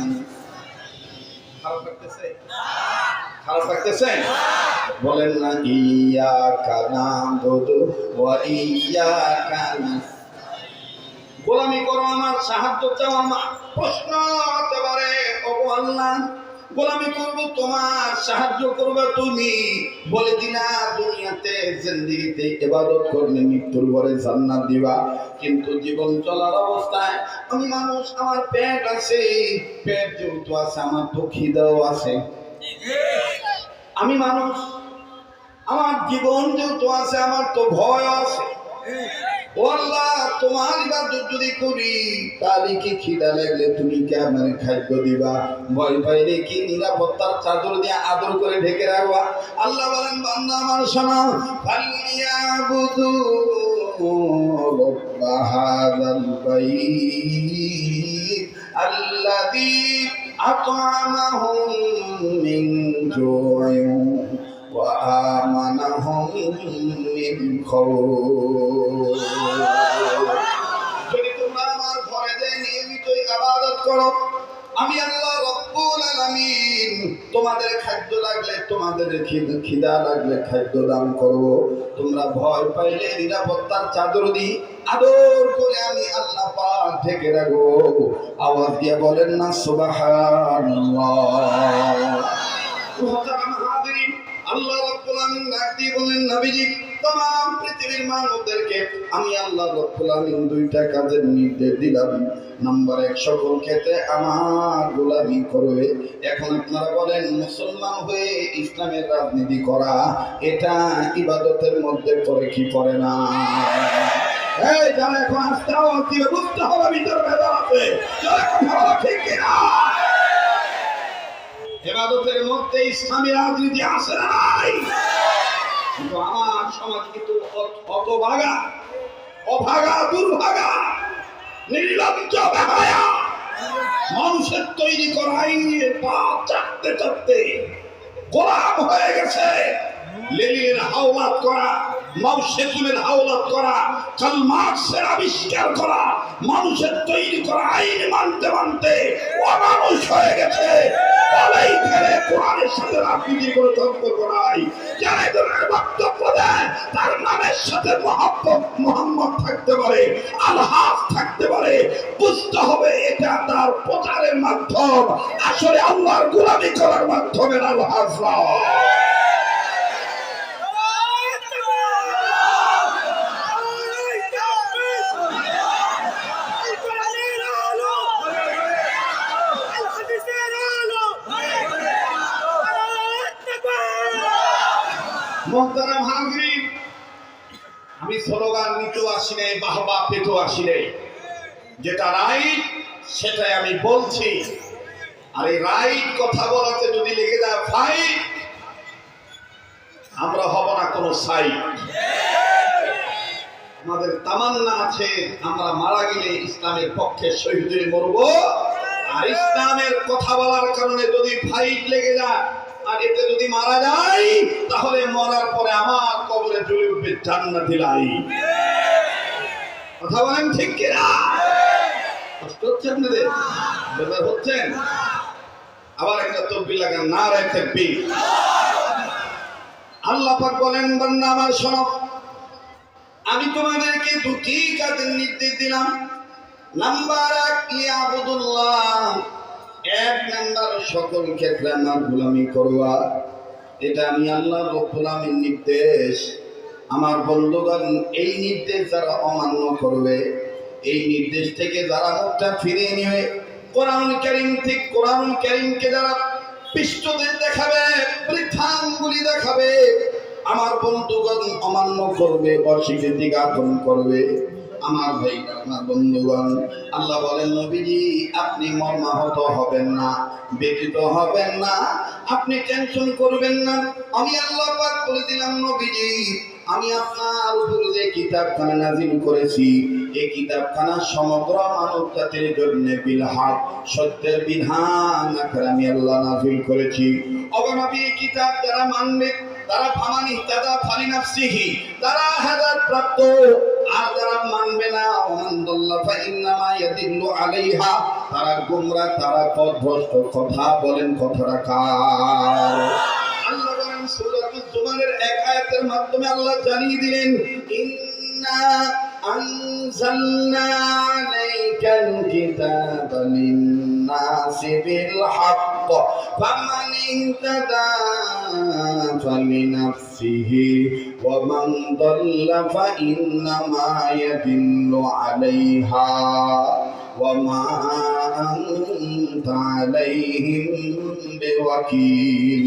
খারাপ লাগতেছে? খারাপ লাগতেছে? বলেন না, ইয়্যাকা না'বুদু ওয়া ইয়্যাকা নাস্তাঈন। গোলামি করো আমার, সাহায্য চাও আমার। প্রশ্ন হতে পারে, ওগো আল্লাহ, গোলামি করব তোমার, সাহায্য করবে তুমি, বলে দিলা দুনিয়াতে জিন্দেগিতে ইবাদত করলে মৃত্যুর পরে জান্নাত দিবা। কিন্তু জীবন চলার অবস্থায় আমি মানুষ, আমার পেট আছে, পেট যেহেতু আছে আমার তো খিদাও আছে। আমি মানুষ, আমার জীবন যেহেতু আছে আমার তো ভয় আছে। ও আল্লাহ, তোমার ইবাদত যদি করি তাহলে কি খিদা লাগলে তুমি কি আমার খাদ্য দিবা? ভয় পাইলে কি নিরাপত্তার চাদর দিয়ে আদর করে ঢেকে রাখবা? আল্লাহ বলেন, বান্দা আমার শোনো, ফালিয়াবুদু রাব্বা হাযাল বাইত আল্লাযী আত'আমাহুম মিন জু'in ওয়া আমানাহুম মিন খাউফ। যদি তোমরা আমার ঘরে যে নিয়মিত ইবাদত করো, আমি আল্লাহ রাব্বুল আলামিন তোমাদের খাদ্য লাগলে, তোমাদের খিদা লাগলে খাদ্য দান করব। তোমরা ভয় পাইলে নিরাপত্তার চাদর দিই আদর করে আমি আল্লাহ পাক ঢেকে রাখবো। আওয়াজ দিয়ে বলেন না সুবহানাল্লাহ। আল্লাহ রাব্বুল আলামিন ডাক দিয়ে বলেন, নবীজি तमाम পৃথিবীর মানবদেরকে আমি আল্লাহ রাব্বুল আলামিন দুইটা কাজের নির্দেশ দিলাম। নাম্বার 1, সকল ক্ষেত্রে আমার গোলামি করবে। এখন আপনারা বলেন, মুসলমান হয়ে ইসলামের রাজনীতি করা এটা ইবাদতের মধ্যে পড়ে কি পড়ে না? এই যারা এখন আসতে হবে বুঝতে হবে ভিতর ভেদা আছে, যারা কথা বলা ঠিক কিনা। ইবাদতের মধ্যে ইসলামী রাজনীতি আসে না নাই, কিন্তু আমার সমাজ কিন্তু অতভাগা, অভাগা, দুর্ভাগা, নির্লজ্জ, বেহায়া, মানুষের তৈরি করা আইনের পা চাটতে চাটতে গোলাম হয়ে গেছে। লেনিনের হাওলাত করা, মাও সেতুনের হাওলাত করা, কার্ল মার্কসের আবিষ্কার করা, মানুষের তৈরি করা আইন মানতে মানতে অমানুষ হয়ে গেছে। বলেই ফেলে কোরআনের সাথে রাজনীতির কোনো সম্পর্ক নাই। যারা এই ধরনের বক্তব্য দেয় তার নামের সাথে মোহাম্মদ থাকতে পারে, আলহাজ থাকতে পারে, বুঝতে হবে এটা তার প্রচারের মাধ্যম, আসলে আল্লাহর গোলামি করার মাধ্যমে আলহাজ নয়। মোহতারাম হাজরিন, আমি স্লোগান নিতেও আসি নাই, বাহবা পেতেও আসি নাই। যেটা রাইট সেটাই আমি বলছি। আর এই রাইট কথা বলাতে যদি লেগে যায় ফাইট, আমরা হব না কোনো সাইড। আমাদের তামান্না আছে আমরা মারা গেলে ইসলামের পক্ষে শহীদ হয়ে মরব। আর ইসলামের কথা বলার কারণে যদি ফাইট লেগে যায় আর এতে যদি মারা যায়, তাহলে মরার পরে আমার কবরে জ্বলে উঠবে জান্নাতি লাইট। কথা বলেন ঠিক কিনা? কষ্ট হচ্ছে আপনাদের? বেজার হচ্ছেন? আবার একটা তকবীর লাগান, নারায়ে তাকবীর। আল্লাহ পাক বলেন, বান্দা আমার শোনো, আমি তোমাদেরকে দুটি কাজের নির্দেশ দিলাম। নাম্বার 1, ইয়াবুদুল্লাহ। 1 নাম্বার, সকল ক্ষেত্রে আমার গোলামি করবা। এটা আমি আল্লাহ রাব্বুল আলামিন নির্দেশ। আমার বন্ধুগণ, এই নির্দেশ যারা অমান্য করবে, এই নির্দেশ থেকে যারা মুখটা ফিরিয়ে নেবে, কোরআন কারীম থেকে কোরআন কারীমকে যারা পৃষ্ঠদেশ দেখাবে, বৃদ্ধাঙ্গুলি দেখাবে, আমার বন্ধুগণ অমান্য করবে, অস্বীকৃতি জ্ঞাপন করবে। আমার ভাই, আমার বন্ধুগণ, আল্লাহ বলেন, নবীজি আপনি মর্মাহত হবেন না, ব্যথিত হবেন না, আপনি টেনশন করবেন না। আমি আল্লাহ পাক বলে দিলাম, নবীজি আমি আপনার উপরে যে কিতাবখানা নাযিল করেছি, এই কিতাবখানা সমগ্র মানব জাতির জন্য বিল হক, সত্যের বিধান আকারে আমি আল্লাহ নাযিল করেছি। অগণবী কিতাব যারা মানবে তারা ফামানি তাদা ফালি নাফসিহি, তারা হেদায়েত প্রাপ্ত। আর যারা মানবে না, ওমানদাল্লাহ ফা ইন্নামা ইয়াদিল্লু আলাইহা, তারা গোমরা, তারা পথভ্রষ্ট। কথা বলেন, কথাটা কার? আল্লাহ বলেন সূরাতুল জুমারের 1 আয়াতের মাধ্যমে আল্লাহ জানিয়ে দিলেন, ইন্না আনজালনা আলাইকাল কিতাবা লিন-নাসি বিল হক ফামান ইহতাদা ফালিনাফসিহি ওয়া মান দাল্লা ফাইন্নামা ইয়াদিল্লু আলাইহা ওয়া মা আনতা আলাইহিম বিওয়াকিল।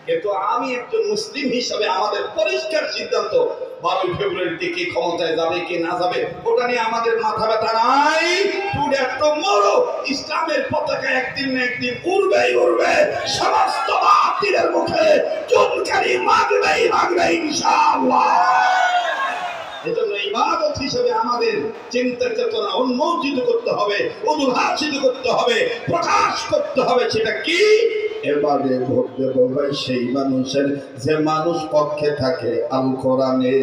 কিন্তু আমি একজন মুসলিম হিসাবে আমাদের পরিষ্কার সিদ্ধান্ত, 12 ফেব্রুয়ারিতে কে ক্ষমতায় যাবে কে না যাবে ওটা নিয়ে আমাদের মাথা ব্যথা নাই। ইসলামের পতাকা একদিন না একদিন উড়বেই উড়বে, সমস্ত বাতিলের মুখে চুনকারি মাগবেই মাগবে ইনশাআল্লাহ। এজন্য ইবাদত হিসেবে আমাদের চিন্তা চেতনা উন্মোচিত করতে হবে, উদ্ভাসিত করতে হবে, প্রকাশ করতে হবে। সেটা কি? এবারে ভোট দেব ভাই সেই মানুষের যে মানুষ পক্ষে থাকে আল কোরআনে।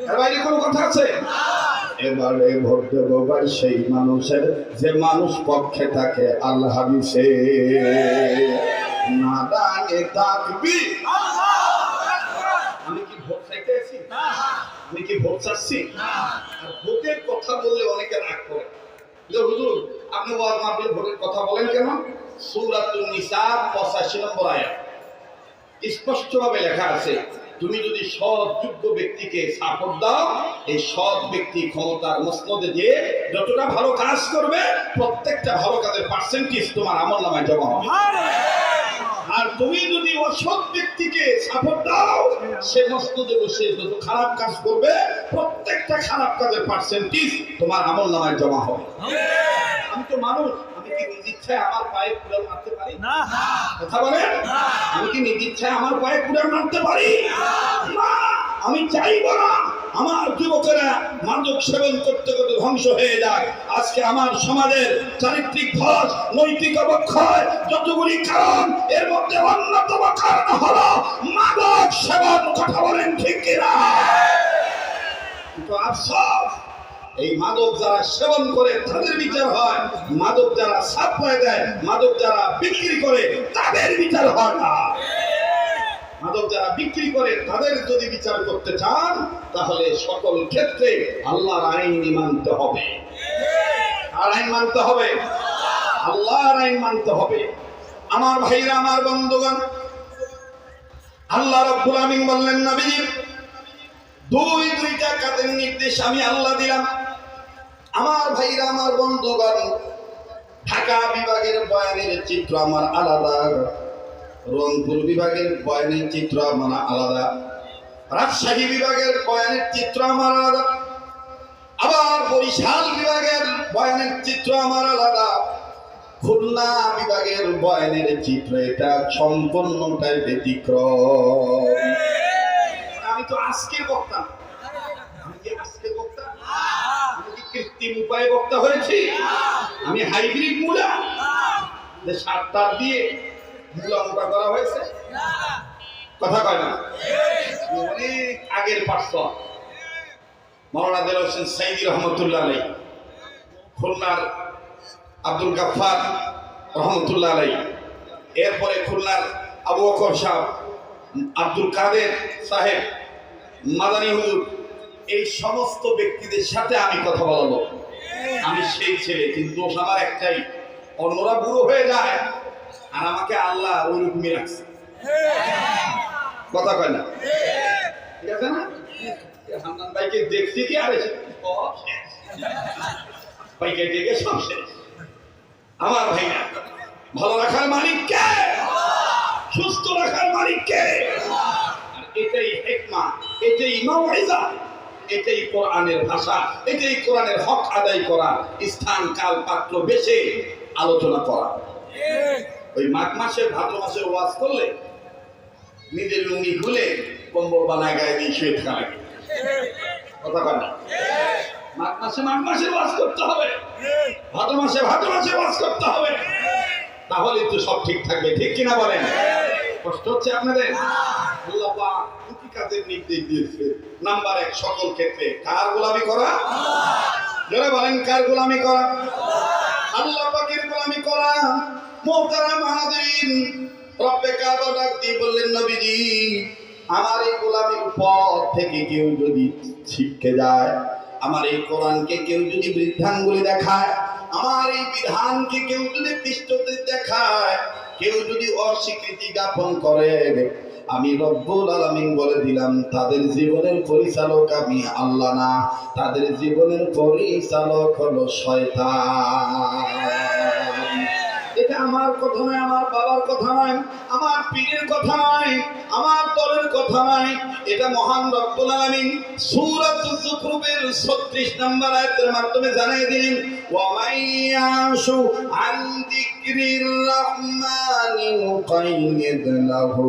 এর বাইরে কোনো কথা আছে? এবারে ভোট দেব ভাই সেই মানুষের যে মানুষ পক্ষে থাকে আল হাদিসে। নারায়ে তাকবীর। আমি কি ভোট চাইতে আছি? আমি কি ভোট চাচ্ছি? আর ভোটের কথা বললে অনেকে রাগ করে যে হুজুর আপনি ওয়াজ মাহফিল ভোটের কথা বলেন কেন? সূরাতুন নিসা 85 নম্বর আয়াত স্পষ্টভাবে লেখা আছে, তুমি যদি সৎ যোগ্য ব্যক্তিকে সাপোর্ট দাও, এই সৎ ব্যক্তি ক্ষমতার মসনদে যে যতটা ভালো কাজ করবে প্রত্যেকটা ভালো কাজের পার্সেন্টেজ তোমার আমলনামায় জমা হবে। আর তুমি যদি অসৎ ব্যক্তিকে সাপোর্ট দাও, সে মসনদে বসে যত খারাপ কাজ করবে প্রত্যেকটা খারাপ কাজের পার্সেন্টেজ তোমার আমলনামায় জমা হবে। আমি তো মানুষ, আমি কি নিজ ইচ্ছায় আমার পায়ে কুড়াল মারতে পারি? না। কথা বলেন, আমি কি নিজ ইচ্ছায় আমার পায়ে কুড়াল মারতে পারি? না। আমি চাইব না আমার যুবকেরা মাদক সেবন করতে করতে ধ্বংস হয়ে যায়। আজকে আমার সমাজের চারিত্রিক ধস, নৈতিক অবক্ষয় যতগুলি কারণ, এর মধ্যে অন্যতম কারণ হলো মাদক সেবন। কথা বলেন ঠিক কিনা? কিন্তু আফসোস, এই মাদক যারা সেবন করে তাদের বিচার হয়, মাদক যারা সাপ্লাই দেয়, মাদক যারা বিক্রি করে তাদের বিচার হয় না। মাদক যারা বিক্রি করে তাদের যদি বিচার করতে চান তাহলে সকল ক্ষেত্রে আল্লাহর আইন মানতে হবে। আর আইন মানতে হবে, আল্লাহর আইন মানতে হবে। আমার ভাইরা, আমার বন্ধুগণ, আল্লাহ রাব্বুল আমিন বললেন নবীজি, দুইটা কাজের নির্দেশ আমি আল্লাহ দিলাম। আমার ভাইরা, আমার বন্ধুগণ, ঢাকা বিভাগের বয়ানের চিত্র আমার আলাদা, রংপুর বিভাগের বয়ানের চিত্র আমার আলাদা, রাজশাহী বিভাগের বয়ানের চিত্র আমার আলাদা, আবার বরিশাল বিভাগের বয়ানের চিত্র আমার আলাদা, খুলনা বিভাগের বয়ানের চিত্র এটা সম্পূর্ণটাই ব্যতিক্রম। আমি তো আজকের বক্তা, আমি কি আজকের বক্তা? আমি কি কৃত্রিম উপায়ে বক্তা হয়েছি? আমি হাইব্রিড মূলা যে সাতটা দিয়ে মূলা মোটা করা হয়েছে? কথা কয় না? অনেক আগের পার্সন মাওলানা দেলোয়ার হোসেন সাইদি রহমতুল্লাহ আলাইহি, খুলনার আব্দুল গাফফার রহমতুল্লাহ আলাইহি, এরপরে খুলনার আবু বকর সাহেব, আব্দুল কাদের সাহেব, মাদানী হুজুর, এই সমস্ত ব্যক্তিদের সাথে আমি কথা বলাবো। আমি সেই ছেলে, কিন্তু দোষ আমার একটাই, অন্যরা বুড়ো হয়ে যায় আর আমাকে আল্লাহ ওই রকমই রাখছে। কথা কয় না? ঠিক আছে না? হান্নান ভাইকে দেখছি কি আর ভাইকে দেখে সব শেষ। আমার ভাইরা, ভালো রাখার মালিক কে? সুস্থ রাখার মালিক কে? এটাই হিকমা, এটাই মাউইজা, এটাই কোরআনের ভাষা, এটাই কোরআনের হক আদায় করা, স্থান কাল পাত্র বেছে আলোচনা করা। ওই মাঘ মাসে ভাদ্র মাসে ওয়াজ করলে নিজের লুঙ্গি খুলে কম্বল বানায় গায়ে দিয়ে শুয়ে থাকা লাগে। কথা কয় না? মাঘ মাসে ওয়াজ করতে হবে, ভাদ্র মাসে ওয়াজ করতে হবে, তাহলে তো সব ঠিক থাকবে। ঠিক কিনা বলেন? কষ্ট হচ্ছে আপনাদের? আল্লাহ পাক দুটি কাজের নির্দেশ দিয়েছে। নাম্বার 1, সকল ক্ষেত্রে কার গোলামি করা? যারা বলেন কার গোলামি করা? আল্লাহ পাকের গোলামি করা। মুহতারাম হাজিরিন, রব্বে কাবা ডাক দিয়ে বললেন, নবীজি আমার এই গোলামির পথ থেকে কেউ যদি ছিটকে যায়, আমার এই কোরআনকে কেউ যদি বৃদ্ধাঙ্গুলি দেখায়, আমার এই বিধানকে কেউ যদি পৃষ্ঠদেশ দেখায়, কেউ যদি অস্বীকৃতি জ্ঞাপন করে, আমি রব্বুল আলামিন বলে দিলাম তাদের জীবনের পরিচালক আমি আল্লাহ না, তাদের জীবনের পরিচালক হলো শয়তান। এটা আমার কথা নয়, আমার বাবার কথা নয়, আমার পীরের কথা নয়, আমার দলের কথা নয়, এটা মহান রব্বুল আলামিন সূরাতুজ যুখরুফের 36 নম্বর আয়াতের মাধ্যমে জানিয়ে দিলেন, ওয়া মাইয়াশু আন যিকরির রাহমানি নুকাইয়িদ লাহু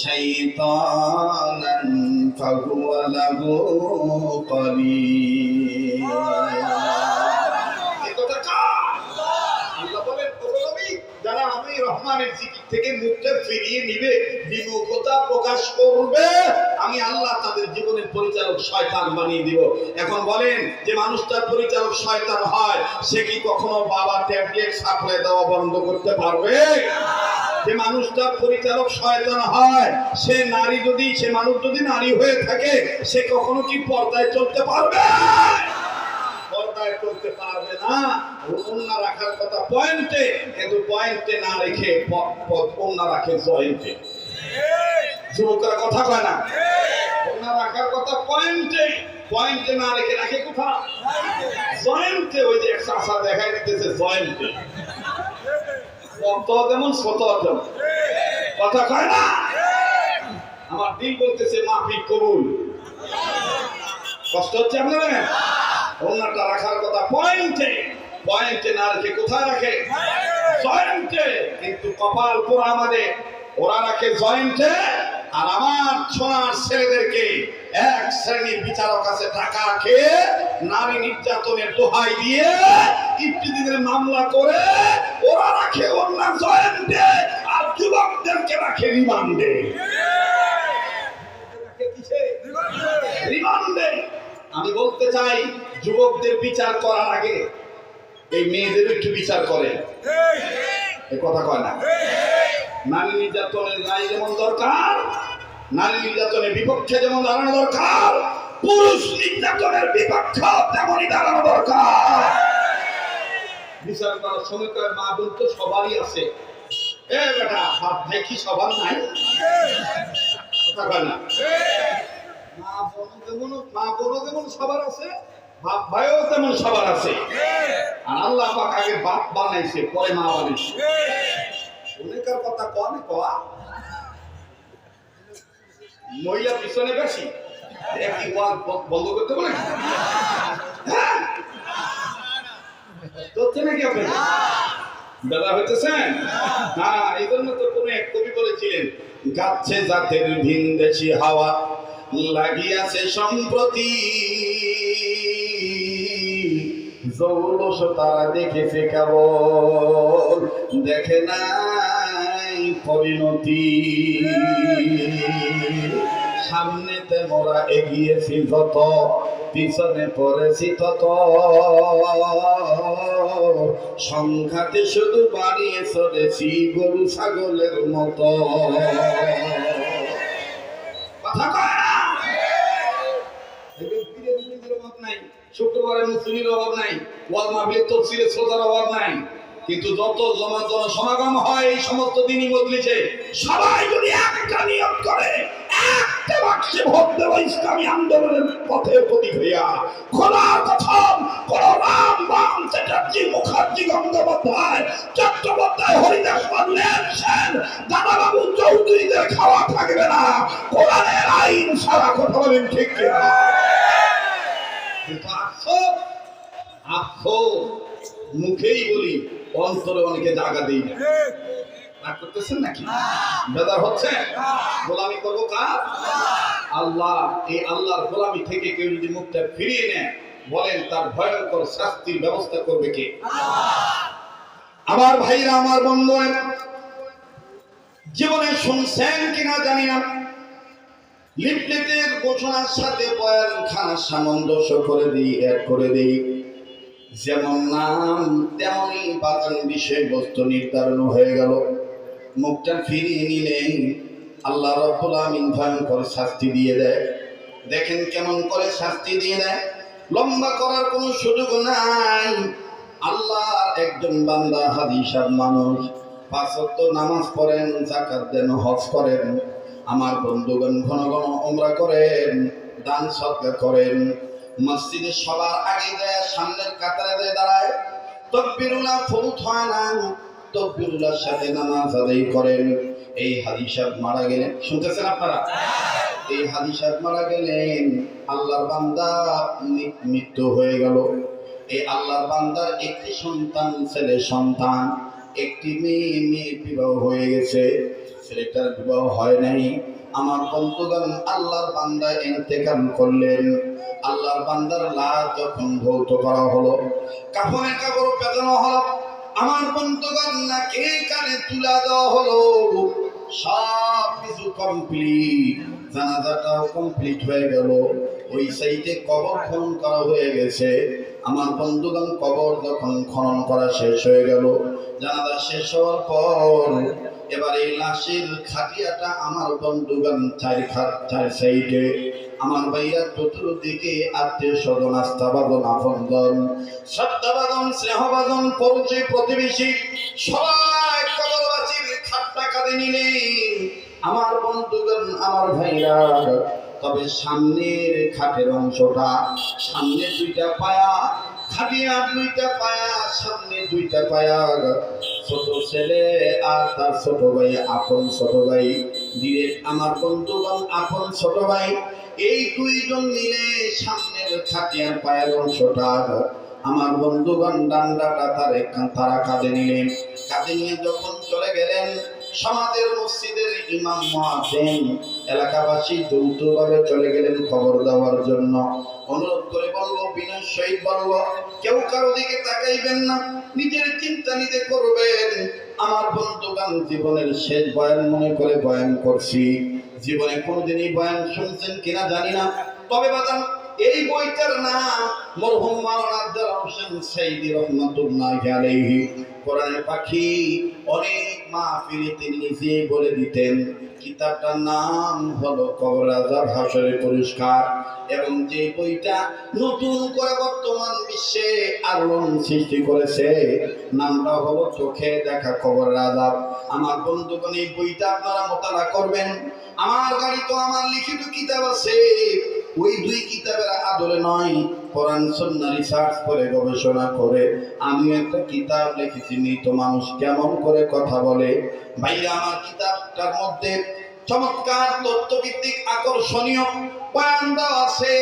শাইতানান ফাহুয়া লাহু কারীন। যারা আমি রহমানের জিকির থেকে মুখটা ফিরিয়ে নিবে, বিমুখতা প্রকাশ করবে, আমি আল্লাহ তাদের জীবনের পরিচালক শয়তান বানিয়ে দিব। এখন বলেন, যে মানুষটার পরিচালক শয়তান হয়, সে কি কখনো বাবা ট্যাবলেট সাপ্লাই দেওয়া বন্ধ করতে পারবে? যে মানুষটার পরিচালক শয়তান হয়, সে মানুষ যদি নারী হয়ে থাকে, সে কখনো কি পর্দায় চলতে পারবে? আদায় করতে পারবে না। ওন্না রাখার কথা পয়েন্টে, কিন্তু পয়েন্টে না রেখে ওন্না রাখে জয়েন্টে। যুবকরা কথা কয় না? ওন্না রাখার কথা পয়েন্টে, পয়েন্টে না রেখে রাখে কোথায়? জয়েন্টে। ওই যে চাষা দেখাই দিতেছে জয়েন্টে, যেমন ছোট যেমন। কথা কয় না? আমার দিল বলতেছে মাফিক কবুল। কষ্ট হচ্ছে আপনারা? ওন্নাটা রাখার কথা পয়েন্টে, পয়েন্টে না রেখে কোথায় রাখে? জয়েন্টে। কিন্তু কপাল পোড়া আমাদের, ওরা রাখে জয়েন্টে, আর আমার ছোঁয়ার ছেলেদেরকে এক শ্রেণীর বিচারক আছে টাকা খেয়ে নারী নির্যাতনের দোহাই দিয়ে ইফতিজিনের মামলা করে ওরা রাখে ওন্না জয়েন্টে, আর যুবকদেরকে রাখে রিমান্ডে। রিমান্ডে। আমি বলতে চাই, যুবকদের বিচার করার আগে এই মেয়েদের একটু বিচার করে। এই কথা কয় না? নারী নির্যাতনের রায় যেমন দরকার, নারী নির্যাতনের বিপক্ষে যেমন দাঁড়ানো দরকার, পুরুষ নির্যাতনের বিপক্ষে তেমনই দাঁড়ানো দরকার। বিচার করার সময় মা বোন তো সবারই আছে। এ বেটা, বাপ ভাই কি সবার নাই? কথা কয় না? মা বোনও যেমন সবার আছে, বাপ ভাইও তেমন সবার আছে। আর আল্লাহ পাক আগে বাপ বানাইছে, পরে মা বানাইছে। অনেকের কথা কনে কয়া মহিলা পিছনে বেশি একই ওয়াজ বন্ধ করতে বলে হচ্ছে নাকি আপনি দাদা হইতেছেন? হ্যাঁ, এই জন্য তো কোন এক কবি বলেছিলেন, গাচ্ছে জাতের ভিনদেশি হাওয়া লাগিয়াছে সম্প্রতি, জৌলস তারা দেখেছে কেবল, দেখে নাই পরিণতি। সামনেতে মোরা এগিয়েছি যত, পিছনে পড়েছি তত, সংখ্যাতে শুধু বাড়িয়ে চলেছি গরু ছাগলের মতো। কথা কয় না? অভাব নাই, শুক্রবারে মুসলিমের অভাব নাই, ওয়াজ মাহফিলের তাফসীরের শ্রোতার অভাব নাই, কিন্তু যত সমাগম হয় এই সমস্ত দিনই মজলিসে সবাই যদি একটা নিয়ত করে, একটা বাক্সে ভোট দেব ইসলামী আন্দোলনের পথের প্রতীক হইয়া, খোলার কথম কোন রাম বাম চ্যাটার্জি মুখার্জি গঙ্গোপাধ্যায় চট্টোপাধ্যায় হরিদাস বললেন সেন দাদাবাবু চৌধুরীদের খাওয়া থাকবে না, কোরআনের আইন সারা। কথা বলেন ঠিক কিনা? মুখেই বলি, অন্তরে অনেকে জায়গা দেই না। করতেছেন নাকি? বেদার হচ্ছে? গোলামি করবো কার? আল্লাহ। এই আল্লাহর গোলামি থেকে কেউ যদি মুখটা ফিরিয়ে নেয়, বলেন তার ভয়ঙ্কর শাস্তির ব্যবস্থা করবে কে? আমার ভাইরা, আমার বন্ধুরা, জীবনে শুনছেন কিনা জানি না, লিফলেটের ঘোষণার সাথে বয়ানখানা সামঞ্জস্য করে দিই, এক করে দিই। যেমন নাম তেমনই বাজান বিষয়বস্তু নির্ধারণ হয়ে গেল। মুখটা ফিরিয়ে নিলে আল্লাহ রাব্বুল আমিন ভয়ঙ্কর শাস্তি দিয়ে দেয়। দেখেন কেমন করে শাস্তি দিয়ে দেয়, লম্বা করার কোনো সুযোগ নাই। আল্লাহর একজন বান্দা হাজী সাহেব মানুষ, ৫ ওয়াক্ত নামাজ পড়েন, যাকাত দেন, হজ করেন, আমার বন্ধুগণ ঘন ঘন উমরা করেন, দান সদকা করেন, মসজিদে সবার আগে যায়, সামনের কাতারে দাঁড়ায়, তাকবীরুল্লাহ ফৌত হয় না, তাকবীরুল্লাহর সাথে নামাজ আদায় করেন। এই হাজী সাহেব মারা গেলেন, শুনতেছেন আপনারা? এই হাজী সাহেব মারা গেলেন, আল্লাহর বান্দা মৃত্যু হয়ে গেল। এই আল্লাহর বান্দার একটি সন্তান, ছেলে সন্তান, একটি মেয়ে বিবাহ হয়ে গেছে, ছেলেটার বিবাহ হয় নাই। আমার বন্ধুগণ, আল্লাহর বান্দা ইন্তেকাল করলেন। আল্লাহর বান্দার লাশ যখন ভৌত করা হলো, কাফনের কাপড় পেঁচানো হলো, আমার বন্ধুগণ নাকে কানে তুলা দেওয়া হলো, সব কিছু কমপ্লিট, জানাজাটাও কমপ্লিট হয়ে গেল। ওই সাইডে কবর খনন করা হয়ে গেছে। আমার বন্ধুগণ, কবর যখন খনন করা শেষ হয়ে গেল, জানাজা শেষ হওয়ার পর এবার এই লাশের খাটিয়াটা আমার বন্ধুগণ চার সাইডে, আমার ভাইয়া চতুর্দিকে আত্মীয় স্বজন, আস্থাবাদন, আপনজন, শ্রদ্ধাবাদন, স্নেহবাদন, পরিচয়, প্রতিবেশী সবাই কবরবাসীর খাটটা কাঁধে নিলে আমার বন্ধুগণ, আমার ভাইরা। তবে সামনের খাটের অংশটা, সামনে দুইটা পায়া, খাটিয়া দুইটা পায়া, সামনে দুইটা পায়া, ছোট ছেলে আর তার ছোট ভাই, আপন ছোট ভাই, ডিরেক্ট আমার বন্ধুগণ আপন ছোট ভাই, এই দুইজন মিলে সামনের খাটিয়ার পায়ের অংশটা আমার বন্ধুগণ ডান্ডাটা তারা কাঁধে নিলেন। কাঁধে নিয়ে যখন চলে গেলেন, সমাজের মসজিদের ইমাম মুয়াজ্জিন এলাকাবাসী যৌথভাবে চলে গেলেন খবর দেওয়ার জন্য। অনুরোধ করে বলবো, বিনয় সহিত বলবো, কেউ কারো দিকে তাকাইবেন না, নিজের চিন্তা নিজে করবেন। আমার বন্ধুগণ, জীবনের শেষ বয়ান মনে করে বয়ান করছি। জীবনে কোনোদিনই বয়ান শুনছেন কিনা জানি না, তবে বাদাম এই বইটার নাম মরহুম মাওলানা আব্দুল হোসেন সাইদি রহমাতুল্লাহি আলাইহি। কোরআনের পাখি অনেক মাহফিলে তিনি নিজে বলে দিতেন, কিতাবটার নাম হলো কবর আযাব হাসরের পুরস্কার। এবং যে বইটা নতুন করে বর্তমান বিশ্বে আলোড়ন সৃষ্টি করেছে, নামটা হলো চোখে দেখা কবর আযাব। আমার বন্ধুগণ, এই বইটা আপনারা মোতালা করবেন। আমার গাড়ি তো আমার লিখিত কিতাব আছে, ওই দুই কিতাবের আদলে নয়, কোরআন সুন্নাহ রিসার্চ করে গবেষণা করে আমি একটা কিতাব লিখেছি, মৃত মানুষ কেমন করে কথা বলে। ভাইরা, আমার কিতাবটার মধ্যে চমৎকার তথ্যভিত্তিক আকর্ষণীয় বয়ান দেওয়া আছে।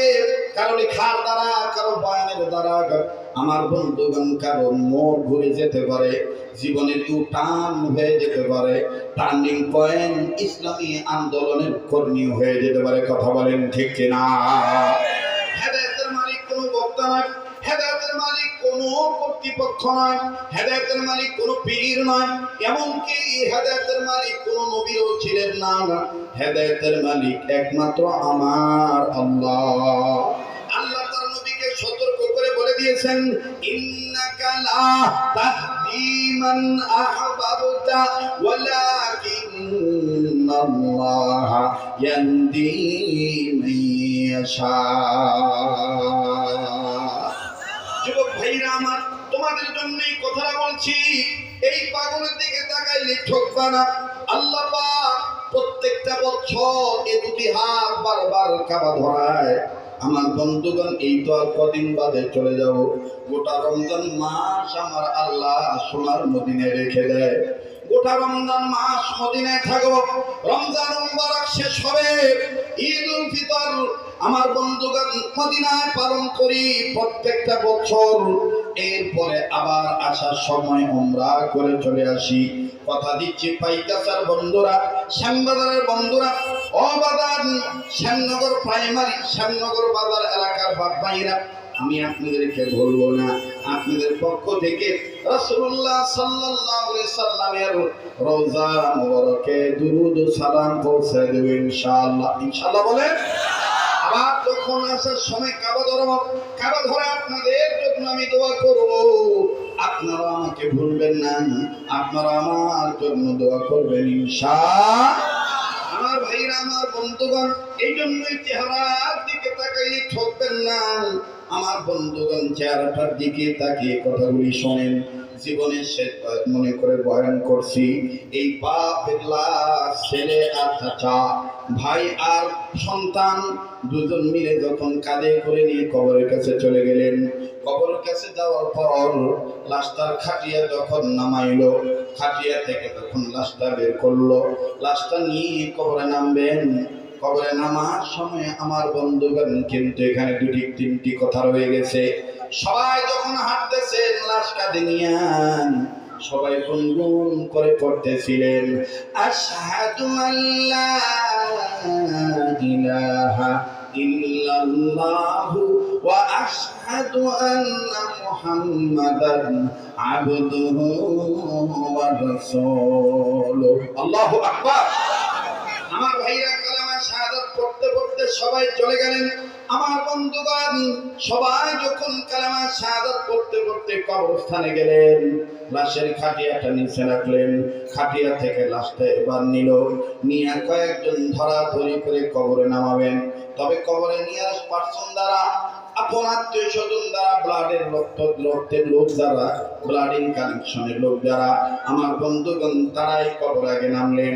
কারো লেখার দ্বারা, কারো বয়ানের দ্বারা আমার বন্ধুগণ কারো মোড় ঘুরে যেতে পারে, জীবনের টান হয়ে যেতে পারে, টার্নিং পয়েন্ট ইসলামী আন্দোলনের কর্মী হয়ে যেতে পারে। কথা বলেন ঠিক কিনা? হেদায়েতের মালিক কোনো বক্তা নয়, হেদায়েতের মালিক কোনো কর্তৃপক্ষ নয়, হেদায়েতের মালিক কোনো পীর নয়, এমনকি হেদায়েতের মালিক কোনো নবীও ছিলেন না। হেদায়েতের মালিক একমাত্র আমার আল্লাহ। আল্লাহ তার নবীকে সতর্ক করে বলে দিয়েছেন, ইন্নাকা লা তাহদি মান আহবাবতা ওয়ালাকিন্নাল্লাহ ইয়াহদি মান ইয়াশা। যুবক ভাইরা আমার, তোমাদের জন্য এই কথাটা বলছি, এই পাগলের দিকে তাকাইলে ঠকবা না। আল্লাহ পাক প্রত্যেকটা বছর এই দুটি হাত বারবার কাবা ধরায়। আমার বন্ধুগণ, এই তো আর কদিন বাদে চলে যাব, গোটা রমজান মাস আমার আল্লাহ সোনার মদিনায় রেখে দেয়। গোটা রমজান মাস মদিনায় থাকবো, রমজান মুবারক শেষ হবে, ঈদ উল ফিতর আমার বন্ধুগণ মদিনায় পালন করি প্রত্যেকটা বছর। এরপরে আবার আসার সময় উমরা করে চলে আসি। কথা দিচ্ছি পাইকাসার বন্ধুরা, শ্যামবাজারের বন্ধুরা, অবাদান শ্যামনগর প্রাইমারি, শ্যামনগর বাজার এলাকার বাপ ভাইরা, আমি আপনাদেরকে বলবো না, আপনাদের পক্ষ থেকে রাসূলুল্লাহ সাল্লাল্লাহু আলাইহি সাল্লামের রওজা মুবারকে দুরুদ ও সালাম পৌঁছে দেব ইনশাআল্লাহ। ইনশাআল্লাহ বলেন। আবার যখন আসার সময় কাবা ধরবো, কাবা ধরে আপনাদের জন্য আমি দোয়া করব। আপনারা আমাকে ভুলবেন না, আপনারা আমার জন্য দোয়া করবেন ইনশাআল্লাহ। আমার ভাইরা, আমার বন্ধুগণ, এই জন্যই চেহারার দিকে তাকাইলে ঠকবেন না। আমার বন্ধুগণ, চেহারাটার দিকে তাকিয়ে কথাগুলি শোনেন। জীবনের শেষ মনে করে বয়ান করছি। এই বাপের লাশ, ছেলে আর চাচা, ভাই আর সন্তান দুজন মিলে যখন কাঁধে করে নিয়ে কবরের কাছে চলে গেলেন, কবরের কাছে যাওয়ার পর লাশটার খাটিয়া যখন নামাইলো, খাটিয়া থেকে তখন লাশটা বের করলো, লাশটা নিয়ে কবরে নামবেন। কবরে নামার সময় আমার বন্ধুগণ কিন্তু এখানে দুটি তিনটি কথা রয়ে গেছে। সবাই যখন হাঁটতেছেন লাশ কাঁধে নিয়ে, সবাই গুনগুন করে পড়তেছিলেন, আশহাদু আল্লা ইলাহা ইল্লাল্লাহু ওয়া আশহাদু আন্না মুহাম্মাদান আবদুহু ওয়া রাসূলুহু। আল্লাহু আকবার। আমার ভাইরা কালেমা শাহাদাত পড়তে পড়তে সবাই চলে গেলেন। আমার বন্ধুগণ সবাই যখন কালেমা শাহাদাত পড়তে পড়তে কবরস্থানে গেলেন, লাশের খাটিয়াটা নিচে রাখলেন, খাটিয়া থেকে লাশটা এবার নিয়ে কয়েকজন ধরাধরি করে কবরে নামাবেন। তবে কবরে নিয়ে পার্সন দ্বারা, আপন আত্মীয় স্বজন দ্বারা, রক্তের লোক দ্বারা, ব্লাডিং কানেকশনের লোক দ্বারা আমার বন্ধুগণ তারাই কবর আগে নামলেন।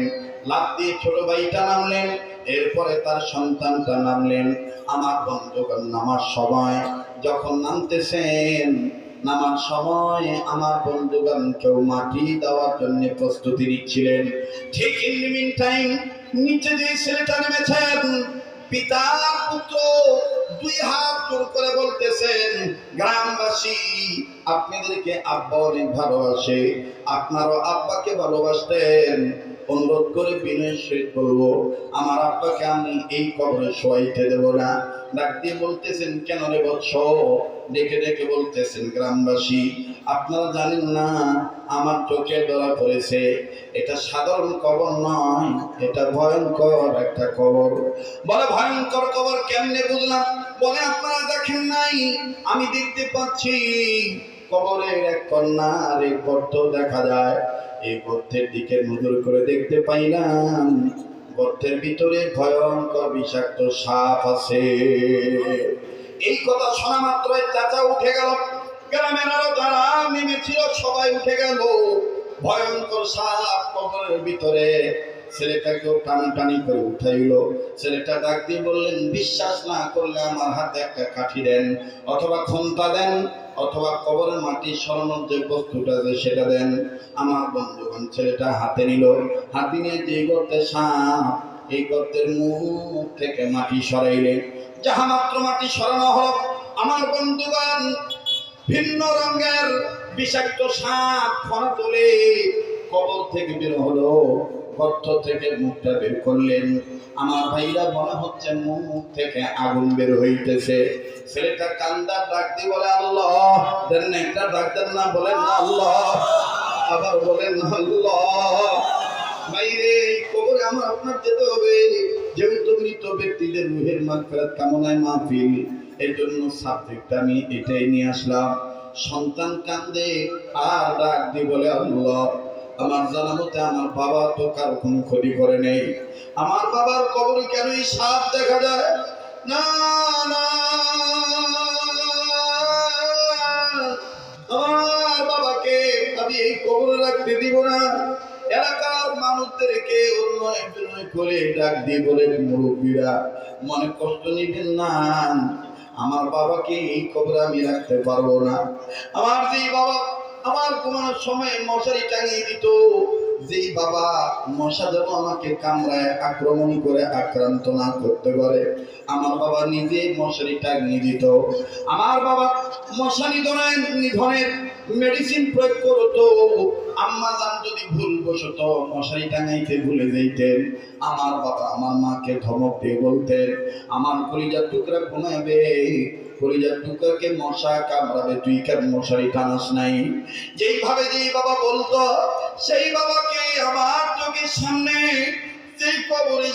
লাফ দিয়ে ছোট ভাইটা নামলেন, এরপরে তার সন্তানটা নামলেন। আমার বন্ধুগণ নামার সময় যখন নামতেছেন, নামার সময় আমার বন্ধুগণ কেউ মাটি দেওয়ার জন্য প্রস্তুতি নিচ্ছিলেন। ঠিক ইন দ্য মিন টাইম নিচে যে ছেলেটা নেমেছেন, পিতার পুত্র দুই হাত জোর করে বলতেছেন, গ্রামবাসী আপনাদেরকে আব্বা অনেক ভালোবাসে, আপনারও আব্বাকে ভালোবাসতেন। অনুরোধ করে বিনয়ের সহিত বলবো, আমার আব্বাকে আমি এই কবরে শোয়াইতে দেব না। ডাক দিয়ে বলতেছেন, কেন রে বৎস? ডেকে ডেকে বলতেছেন, গ্রামবাসী আপনারা জানেন না, আমার চোখে ধরা পড়েছে, এটা সাধারণ কবর নয়, এটা ভয়ঙ্কর একটা কবর। বলে, ভয়ঙ্কর কবর কেমনে বুঝলাম? বলে, আপনারা দেখেন নাই? আমি দেখতে পাচ্ছি কবরের এক কন্যার এক গর্ত দেখা যায়। এই গর্তের দিকে নজর করে দেখতে পাইলাম গর্তের ভিতরে ভয়ঙ্কর বিষাক্ত সাপ আছে। এই কথা শোনা মাত্র চাচা উঠে গেল, গ্রামের আরো যারা নেমেছিল সবাই উঠে গেল। ভয়ঙ্কর সাপ কবরের ভিতরে। ছেলেটাকেও টানাটানি করে উঠাইল। ছেলেটা ডাক দিয়ে বললেন, বিশ্বাস না করলে আমার হাতে একটা কাঠি দেন, অথবা খন্তা দেন, অথবা কবরের মাটি সরানোর যে বস্তুটা আছে সেটা দেন। আমার বন্ধুগণ ছেলেটা হাতে নিল, হাতে নিয়ে যে গর্তে সাপ, এই গর্তের মুখ থেকে মাটি সরাইলেন। যাহা মাত্র মাটি সরানো হল, আমার বন্ধুগণ ভিন্ন রঙের বিষাক্ত সাপ ফনা তোলে কবর থেকে বের হলো। গর্ত থেকে মুখটা বের করলেন। আমার ভাইরা মনে হচ্ছে মুখ থেকে আগুন বের হইতেছে। ছেলেটা কান্দার ডাক দিয়ে বলে, আল্লাহ দেন না, একটা ডাক দেন না, বলেন না আল্লাহ, আবার বলেন না আল্লাহ। ভাইরে, কবরে আমার আপনার যেতে হবে, যেহেতু মৃত ব্যক্তিদের রুহের মাগফিরাত কামনায় মাহফিল, এই জন্য সাবজেক্ট আমি এটাই নিয়ে আসলাম। সন্তান কান্দে আর ডাক দিয়ে বলে, আল্লাহ আমার জানা মতে আমার বাবা তো কারো কোনো ক্ষতি করে নেই, আমার বাবার কবরে কেন এই সাপ দেখা যায়? না না, আমার বাবাকে আমি এই কবরে রাখতে দিব না। এলাকার মানুষদেরকে উন্নয়ন করে ডাক দিয়ে বলে, মুরব্বীরা মনে কষ্ট নিবেন না, আমার বাবাকে এই কবরে আমি রাখতে পারবো না। আমার যে বাবা আমার ঘুমানোর সময় মশারি টাঙিয়ে দিত, যেই বাবা মশা যেন আমাকে কামড়ায় আক্রমণ করে আক্রান্ত না করতে পারে, আমার বাবা নিজে মশারি টাঙিয়ে দিত। আমার বাবা মশা নিধনের মেডিসিন প্রয়োগ করতো। আম্মা জান যদি ভুলবশত মশারি টাঙাইতে ভুলে যেতেন, আমার বাবা আমার মাকে ধমক দিয়ে বলতেন, আমার কলিজার টুকরা ঘুমাবে, কলিজার টুকরাকে মশা কামড়াবে, তুই কেন মশারি টানাস নাই? যেইভাবে যেই বাবা বলতো, সেই বাবাকে আমার চোখের সামনে যেই কবরে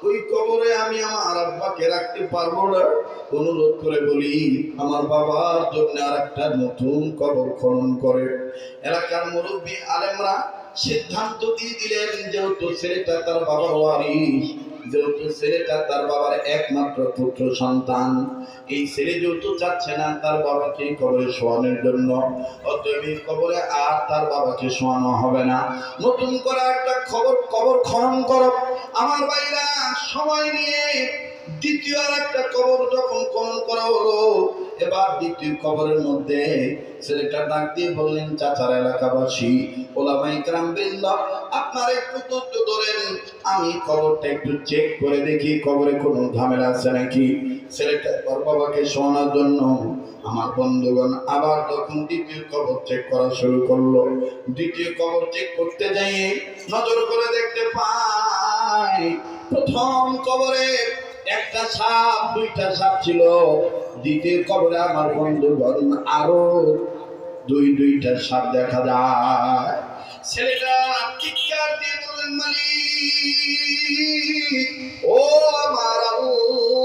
ওই কবরে আমি আমার আব্বাকে রাখতে পারবো না। অনুরোধ করে বলি, আমার বাবার জন্য আর একটা নতুন কবর খনন করে। এলাকার মুরব্বী আলেমরা সিদ্ধান্ত দিয়ে দিলেন, যেহেতু ছেলেটা তার বাবার ওয়ারিস, যেহেতু ছেলেটা তার বাবার একমাত্র পুত্র সন্তান, এই ছেলে যেহেতু চাচ্ছে না তার বাবাকে কবরে শোয়ানোর জন্য, অতএব এই কবরে আর তার বাবাকে শোয়ানো হবে না। নতুন করে একটা কবর খনন করো। আমার ভাইরা সময় নিয়ে দ্বিতীয় আর একটা কবর যখন খনন করা হলো, এবার দ্বিতীয় কবরের মধ্যে ছেলেটা ডাক দিয়ে বললেন, চাচার এলাকাবাসী, ওলামায়ে কেরাম বৃন্দ, আপনারা একটু ধৈর্য ধরেন, আমি কবরটা একটু চেক করে দেখি কবরে কোনো ঝামেলা আছে নাকি। ছেলেটা ওর বাবাকে শোনার জন্য আমার বন্ধুগণ আবার যখন দ্বিতীয় কবর চেক করা শুরু করলো, দ্বিতীয় কবর চেক করতে যাই নজর করে দেখতে পাই, প্রথম কবরে একটা সাপ, দুইটা সাপ ছিল। দ্বিতীয় কবরে আমার বন্ধুগণ আরো দুইটা সাপ দেখা যায়। ছেলেটা চিৎকার দিয়ে বললেন, মালিক ও আমার আল্লাহ,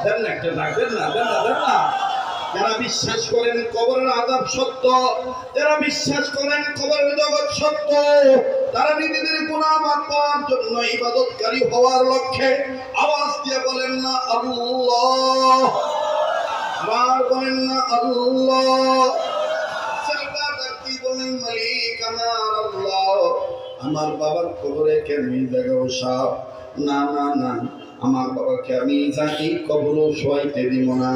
দেন না, একটা ডাক দেন না, দেন না, দেন না। যারা বিশ্বাস করেন কবরের আযাব সত্য, যারা বিশ্বাস করেন কবরের জগৎ সত্য, তারা নিজেদের গুনাহ মাফ করার জন্য ইবাদতকারী হওয়ার লক্ষ্যে আওয়াজ দিয়ে বলেন না আল্লাহ, আবার বলেন না আল্লাহ। ছেলেটা ডাকি বলেন মালিক আমার আল্লাহ, আমার বাবার কবরে কেন এই জায়গায় সাপ? না না না, আমার বাবাকে আমি এই কবরও শোয়াইতে দিব না।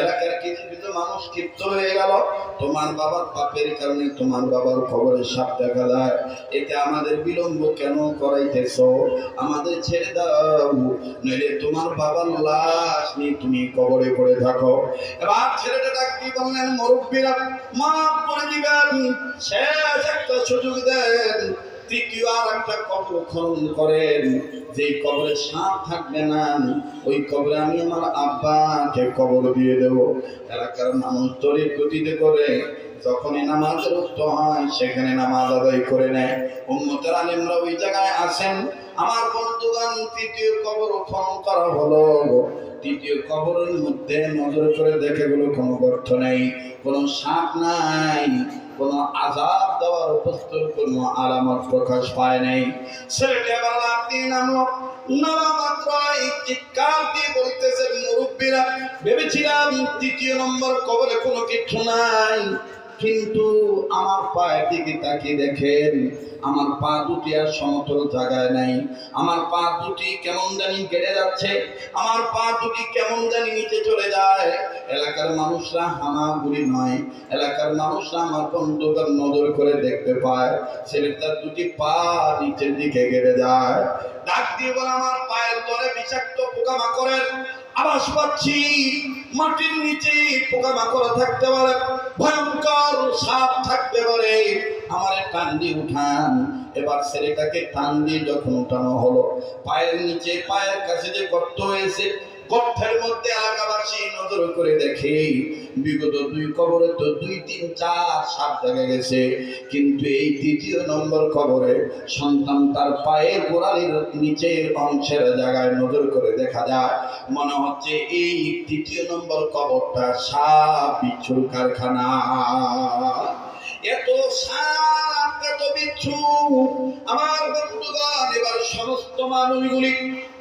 এলাকার কিছু কিছু মানুষ ক্ষিপ্ত হয়ে গেল, তোমার বাবার পাপের কারণে তোমার বাবার কবরে সাপ দেখা যায়, এতে আমাদের বিলম্ব কেন করাইতেছ? আমাদের ছেড়ে দাও, নইলে তোমার বাবার লাশ নিয়ে তুমি কবরে পড়ে থাকো। এবার ছেলেটা ডাক দিয়ে বললেন মুরব্বীরা মাফ করে দিবেন, শেষ একটা সুযোগ দেন, তৃতীয় আর একটা কবর খনন করেন, যেই কবরে সাপ থাকবে না ওই কবরে আমি আমার আব্বাকে কবর দিয়ে দেব। এলাকার মানুষ তড়িৎ গতিতে করে যখনই নামাজের উক্ত হয় সেখানে নামাজ আদায় করে নেয়। উম্মতের আলেমরা ওই জায়গায় আসেন। আমার বন্ধুগণ, তৃতীয় কবর খনন করা হলো। তৃতীয় কবরের মধ্যে নজর করে দেখে গেল কোনো গর্ত নেই, কোনো সাপ নাই, কোনো আযাব দেওয়ার উপস্থিত কোনো আলামত প্রকাশ পায় নাই। ছেলেটা এবার লাফ দিয়ে নামলো, নামা মাত্রই চিৎকার দিয়ে বলতেছেন মুরব্বীরা ভেবেছিলাম তৃতীয় নম্বর কবরে কোনো কিছু নাই, কিন্তু আমার পায়ের দিকে তাকিয়ে দেখেন আমার পা দুটি আর সমতল জায়গায় নাই, আমার পা দুটি কেমন জানি কেটে যাচ্ছে, আমার পা দুটি কেমন জানি নিচে চলে যায়। এলাকার মানুষরা হামাগুড়ি নয়, এলাকার মানুষরা আমার বন্ধুদের নজর করে দেখতে পায় ছেলেটার দুটি পা নিচের দিকে গেড়ে যায়। ডাক দিয়ে বলে আমার পায়ের তলে বিষাক্ত পোকামাকড়ের আওয়াজ পাচ্ছি, মাটির নিচে পোকামাকড় থাকতে পারে, ভয়ঙ্কর সাপ থাকতে পারে, আমার টান দিয়ে উঠান। এবার ছেলেটাকে টান দিয়ে যখন উঠানো হলো, পায়ের নিচে পায়ের কাছে যে গর্ত হয়েছে, গর্তের মধ্যে এলাকাবাসী নজর করে দেখে বিগত দুই কবরে তো 2, 3, 4 সাপ দেখা গেছে, কিন্তু এই তৃতীয় নম্বর কবরে সন্তান তার পায়ের গোড়ালির নিচের অংশের জায়গায় নজর করে দেখা যায় মনে হচ্ছে এই তৃতীয় নম্বর কবরটা সাপ বিচ্ছুর কারখানা। এত সাপ, এত বিচ্ছু। আমার বন্ধুগণ, এবার সমস্ত মানুষগুলি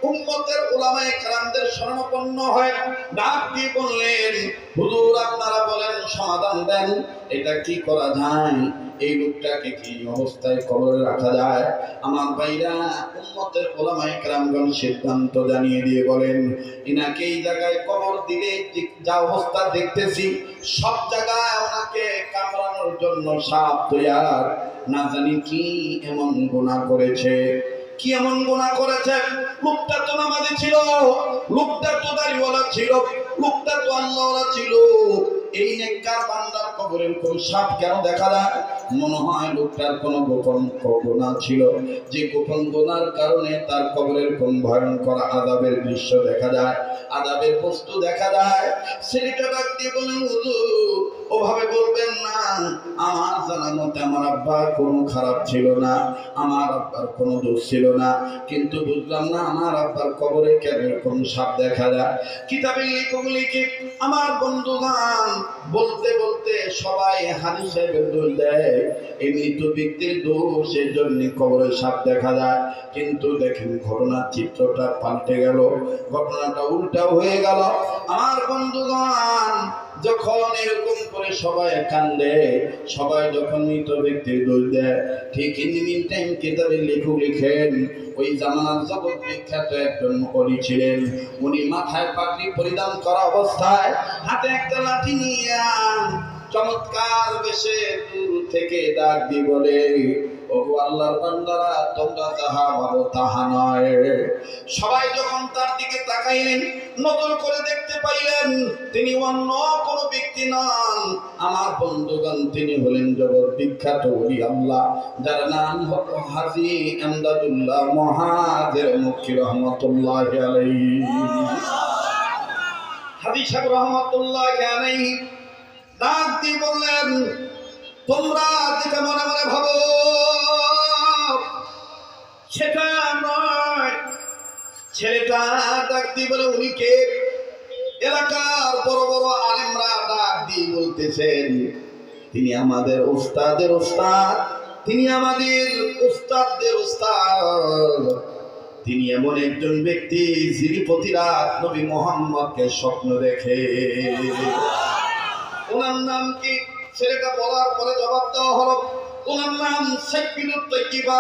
উম্মতের উলামায়ে কেরামদের শরণাপন্ন হয়, ডাক দিয়ে বললেন হুজুর আপনারা বলেন, সমাধান দেন, এটা কি করা যায়, এই লোকটাকে কি অবস্থায় কবরে রাখা যায়? আমার ভাইরা উম্মতের উলামায়ে কেরামগণ সিদ্ধান্ত জানিয়ে দিয়ে বলেন ইনাকে এই জায়গায় কবর দিলে যা অবস্থা দেখতেছি সব জায়গায় ওনাকে কামড়ানোর জন্য সাপ তৈয়ার। না জানি কি এমন গুনাহ করেছে, কি এমন গুনাহ করেছে। লোকটা তো নামাজি ছিল, লোকটা তো দাড়িওয়ালা ছিল, লোকটা তো আল্লাহওয়ালা ছিল, এই নেককার বান্দার কবরে কোন সাপ কেন দেখা যায়? মনে হয় লোকটার কোন গোপন গুনাহ ছিল, যে গোপন গুনার কারণে তার কবরের কোন ভয়ঙ্কর আযাবের দৃশ্য দেখা যায়, আযাবের বস্তু দেখা যায়। ছেলেটা ডাক দিয়ে বলেন হুজুর ওভাবে বলবেন না, আমার জানার মতে আমার আব্বার কোনো খারাপ ছিল না, আমার আব্বার কোনো দোষ ছিল না, কিন্তু বুঝলাম না আমার আব্বার কবরে কেন এরকম সাপ দেখা যায়। কিতাবে লিখে আমার বন্ধুগণ বলতে বলতে সবাই হানি সাহেবের দোষ দেয়, এই মৃত ব্যক্তির দোষ, এই জন্য কবরে সাপ দেখা যায়। কিন্তু দেখেন ঘটনার চিত্রটা পাল্টে গেল, ঘটনাটা উল্টা হয়ে গেল। আমার বন্ধুগণ যখন এরকম করে সবাই কান্দে, সবাই যখন মৃত ব্যক্তির দোষ দেয়, ঠিক ইন দি মিন টাইম কিতাবে লেখক লিখেন ওই জামানার জগৎ বিখ্যাত একজন কবি ছিলেন, উনি মাথায় পাগড়ি পরিধান করা অবস্থায় হাতে একটা লাঠি নিয়ে চমৎকার বেশে দূর থেকে ডাক দিয়ে বলে ওগো আল্লাহর বান্দারা তোমরা যাহা ভাবো তাহা নয়। সবাই যখন তার দিকে তাকাইলেন, নজর করে দেখতে পাইলেন তিনি অন্য কোনো ব্যক্তি নন, আমার বন্ধুগণ তিনি হলেন জগৎ বিখ্যাত ওলি আল্লাহ, যার নাম হলো হাজী আমদাদুল্লাহ মুহাজির মক্কি রহমাতুল্লাহি আলাইহি। হাজী সাহেব রহমাতুল্লাহি আলাইহি ডাক দিয়ে বললেন তোমরা যেটা মনে মনে ভাবো সেটা নয়। ছেলেটা ডাক দিয়ে বলে উনি কে? এলাকার বড় বড় আলেমরা ডাক দিয়ে বলতেছেন, তিনি আমাদের উস্তাদের উস্তাদ, তিনি আমাদের উস্তাদদের উস্তাদ, তিনি এমন একজন ব্যক্তি যিনি প্রতি রাত নবী মুহাম্মদকে স্বপ্ন দেখে। ওনার নাম কি? ছেলেটা বলার পরে জবাব দেওয়া হলো, ওনার নাম সাইয়্যিদুত তাইয়্যিবা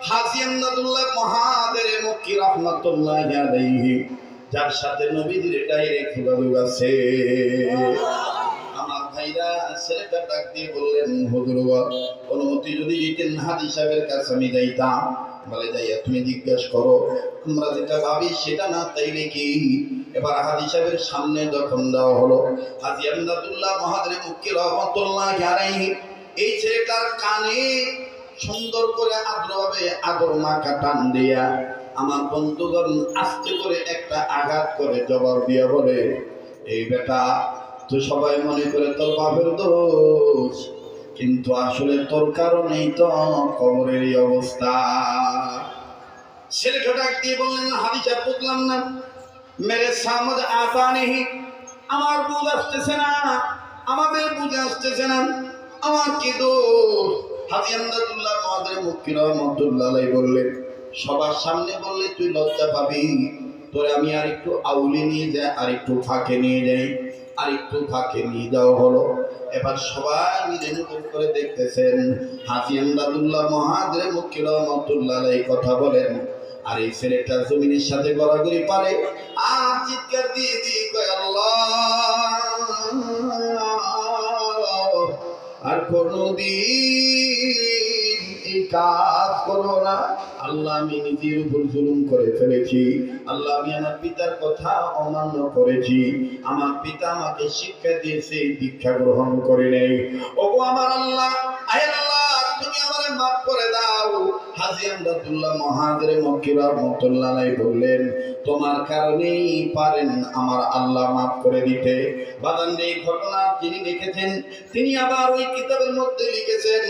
হাজী আমদাদুল্লাহ মহাদের মক্কি রাহমাতুল্লাহি আলাইহি, যার সাথে নবীজির ডাইরেক্ট যোগাযোগ আছে। আমার ভাইরা, ছেলেটা ডাক দিয়ে বললেন, হুজুর অনুমতি যদি দিতেন হাজী সাহেবের কাছে আমি যাইতাম। বলে, যাইয়া তুমি জিজ্ঞেস করো, আমরা যেটা ভাবি সেটা না তাইলে কি। এবার হাজী সাহেবের সামনে যখন দেওয়া হলো, হাজী আমদাদুল্লাহ মহাদের মক্কি রাহমাতুল্লাহি আলাইহি এই ছেলেটার কানে সুন্দর করে আদ্রভাবে আদর মাখা টান দিয়া আমার বন্ধুগণ আস্তে করে একটা আঘাত করে জবাব দিয়া বলে, এই বেটা, তো সবাই মনে করে তোর বাপের দোষ, কিন্তু আসলে তোর কারণেই তো কবরের এই অবস্থা। ছেলেটা ডাক দিয়ে বললেন, হাজী সাহেব বুঝলাম না, মেরে সামদ আতা নেই, আমার বুঝ আসতেছে না, আমাদের বুঝে আসতেছে না, আমার কি দোষ? হাজী আমদাদুল্লাহ মহাদের মক্কি রাহমাতুল্লাহি আলাইহি বললেন, সবার সামনে বললে তুই লজ্জা পাবি, তোরে আমি আর একটু আউলি নিয়ে যাই, আর একটু ফাঁকে নিয়ে যাই, আর একটু ফাঁকে নিয়ে যাওয়া হলো। এবার সবাই মিলে নতুন করে দেখতেছেন হাজী আমদাদুল্লাহ মহাদের মক্কি রাহমাতুল্লাহি আলাইহি কথা বলেন, আর এই ছেলেটা জমিনের সাথে গড়াগড়ি পারে আর চিৎকার দিয়ে দিয়ে কয়, আল্লাহ, আর কোনদিন এই কাজ করবো না। আল্লাহ, আমি নিজের উপর জুলুম করে ফেলেছি। আল্লাহ, আমি আমার পিতার কথা অমান্য করেছি। আমার পিতা আমাকে শিক্ষা দিয়েছে, দীক্ষা গ্রহণ করে নেই। ওগো আমার আল্লাহ, আয় আল্লাহ, তুমি আমারে মাফ করে দাও। হাজী আমদাদুল্লাহ মহাদের মক্কি রাহমাতুল্লাহি আলাইহি বললেন, তোমার কারণেই পারেন আমার আল্লাহ মাফ করে দিতে। বাদান এই ঘটনা যিনি লিখেছেন, তিনি আবার ওই কিতাবের মধ্যে লিখেছেন,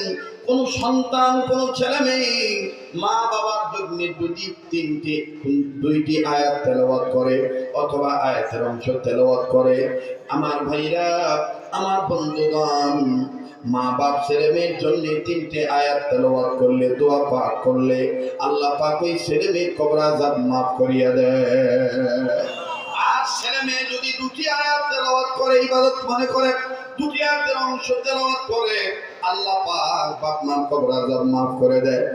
কোন সন্তান, কোন ছেলে মেয়ে মা বাবার জন্য যদি দুইটি আয়াত তেলাওয়াত করে অথবা আয়াতের অংশ তেলাওয়াত করে, আমার ভাইরা, আমার বন্ধুগণ, মা বাপ ছেলে মেয়ের জন্য তিনটে আয়াত তেলাওয়াত করলে, দোয়া পাঠ করলে, আল্লাহ পাক ওই ছেলে মেয়ের কবর আযাব মাফ করিয়া দেয়। আর ছেলে মেয়ে যদি দুটি আয়াত তেলাওয়াত করে, ইবাদত মনে করে, দুটি আয়াতের অংশ তেলাওয়াত করে, আল্লাহ পাক বাপ মার কবর আযাব মাফ করে দেয়।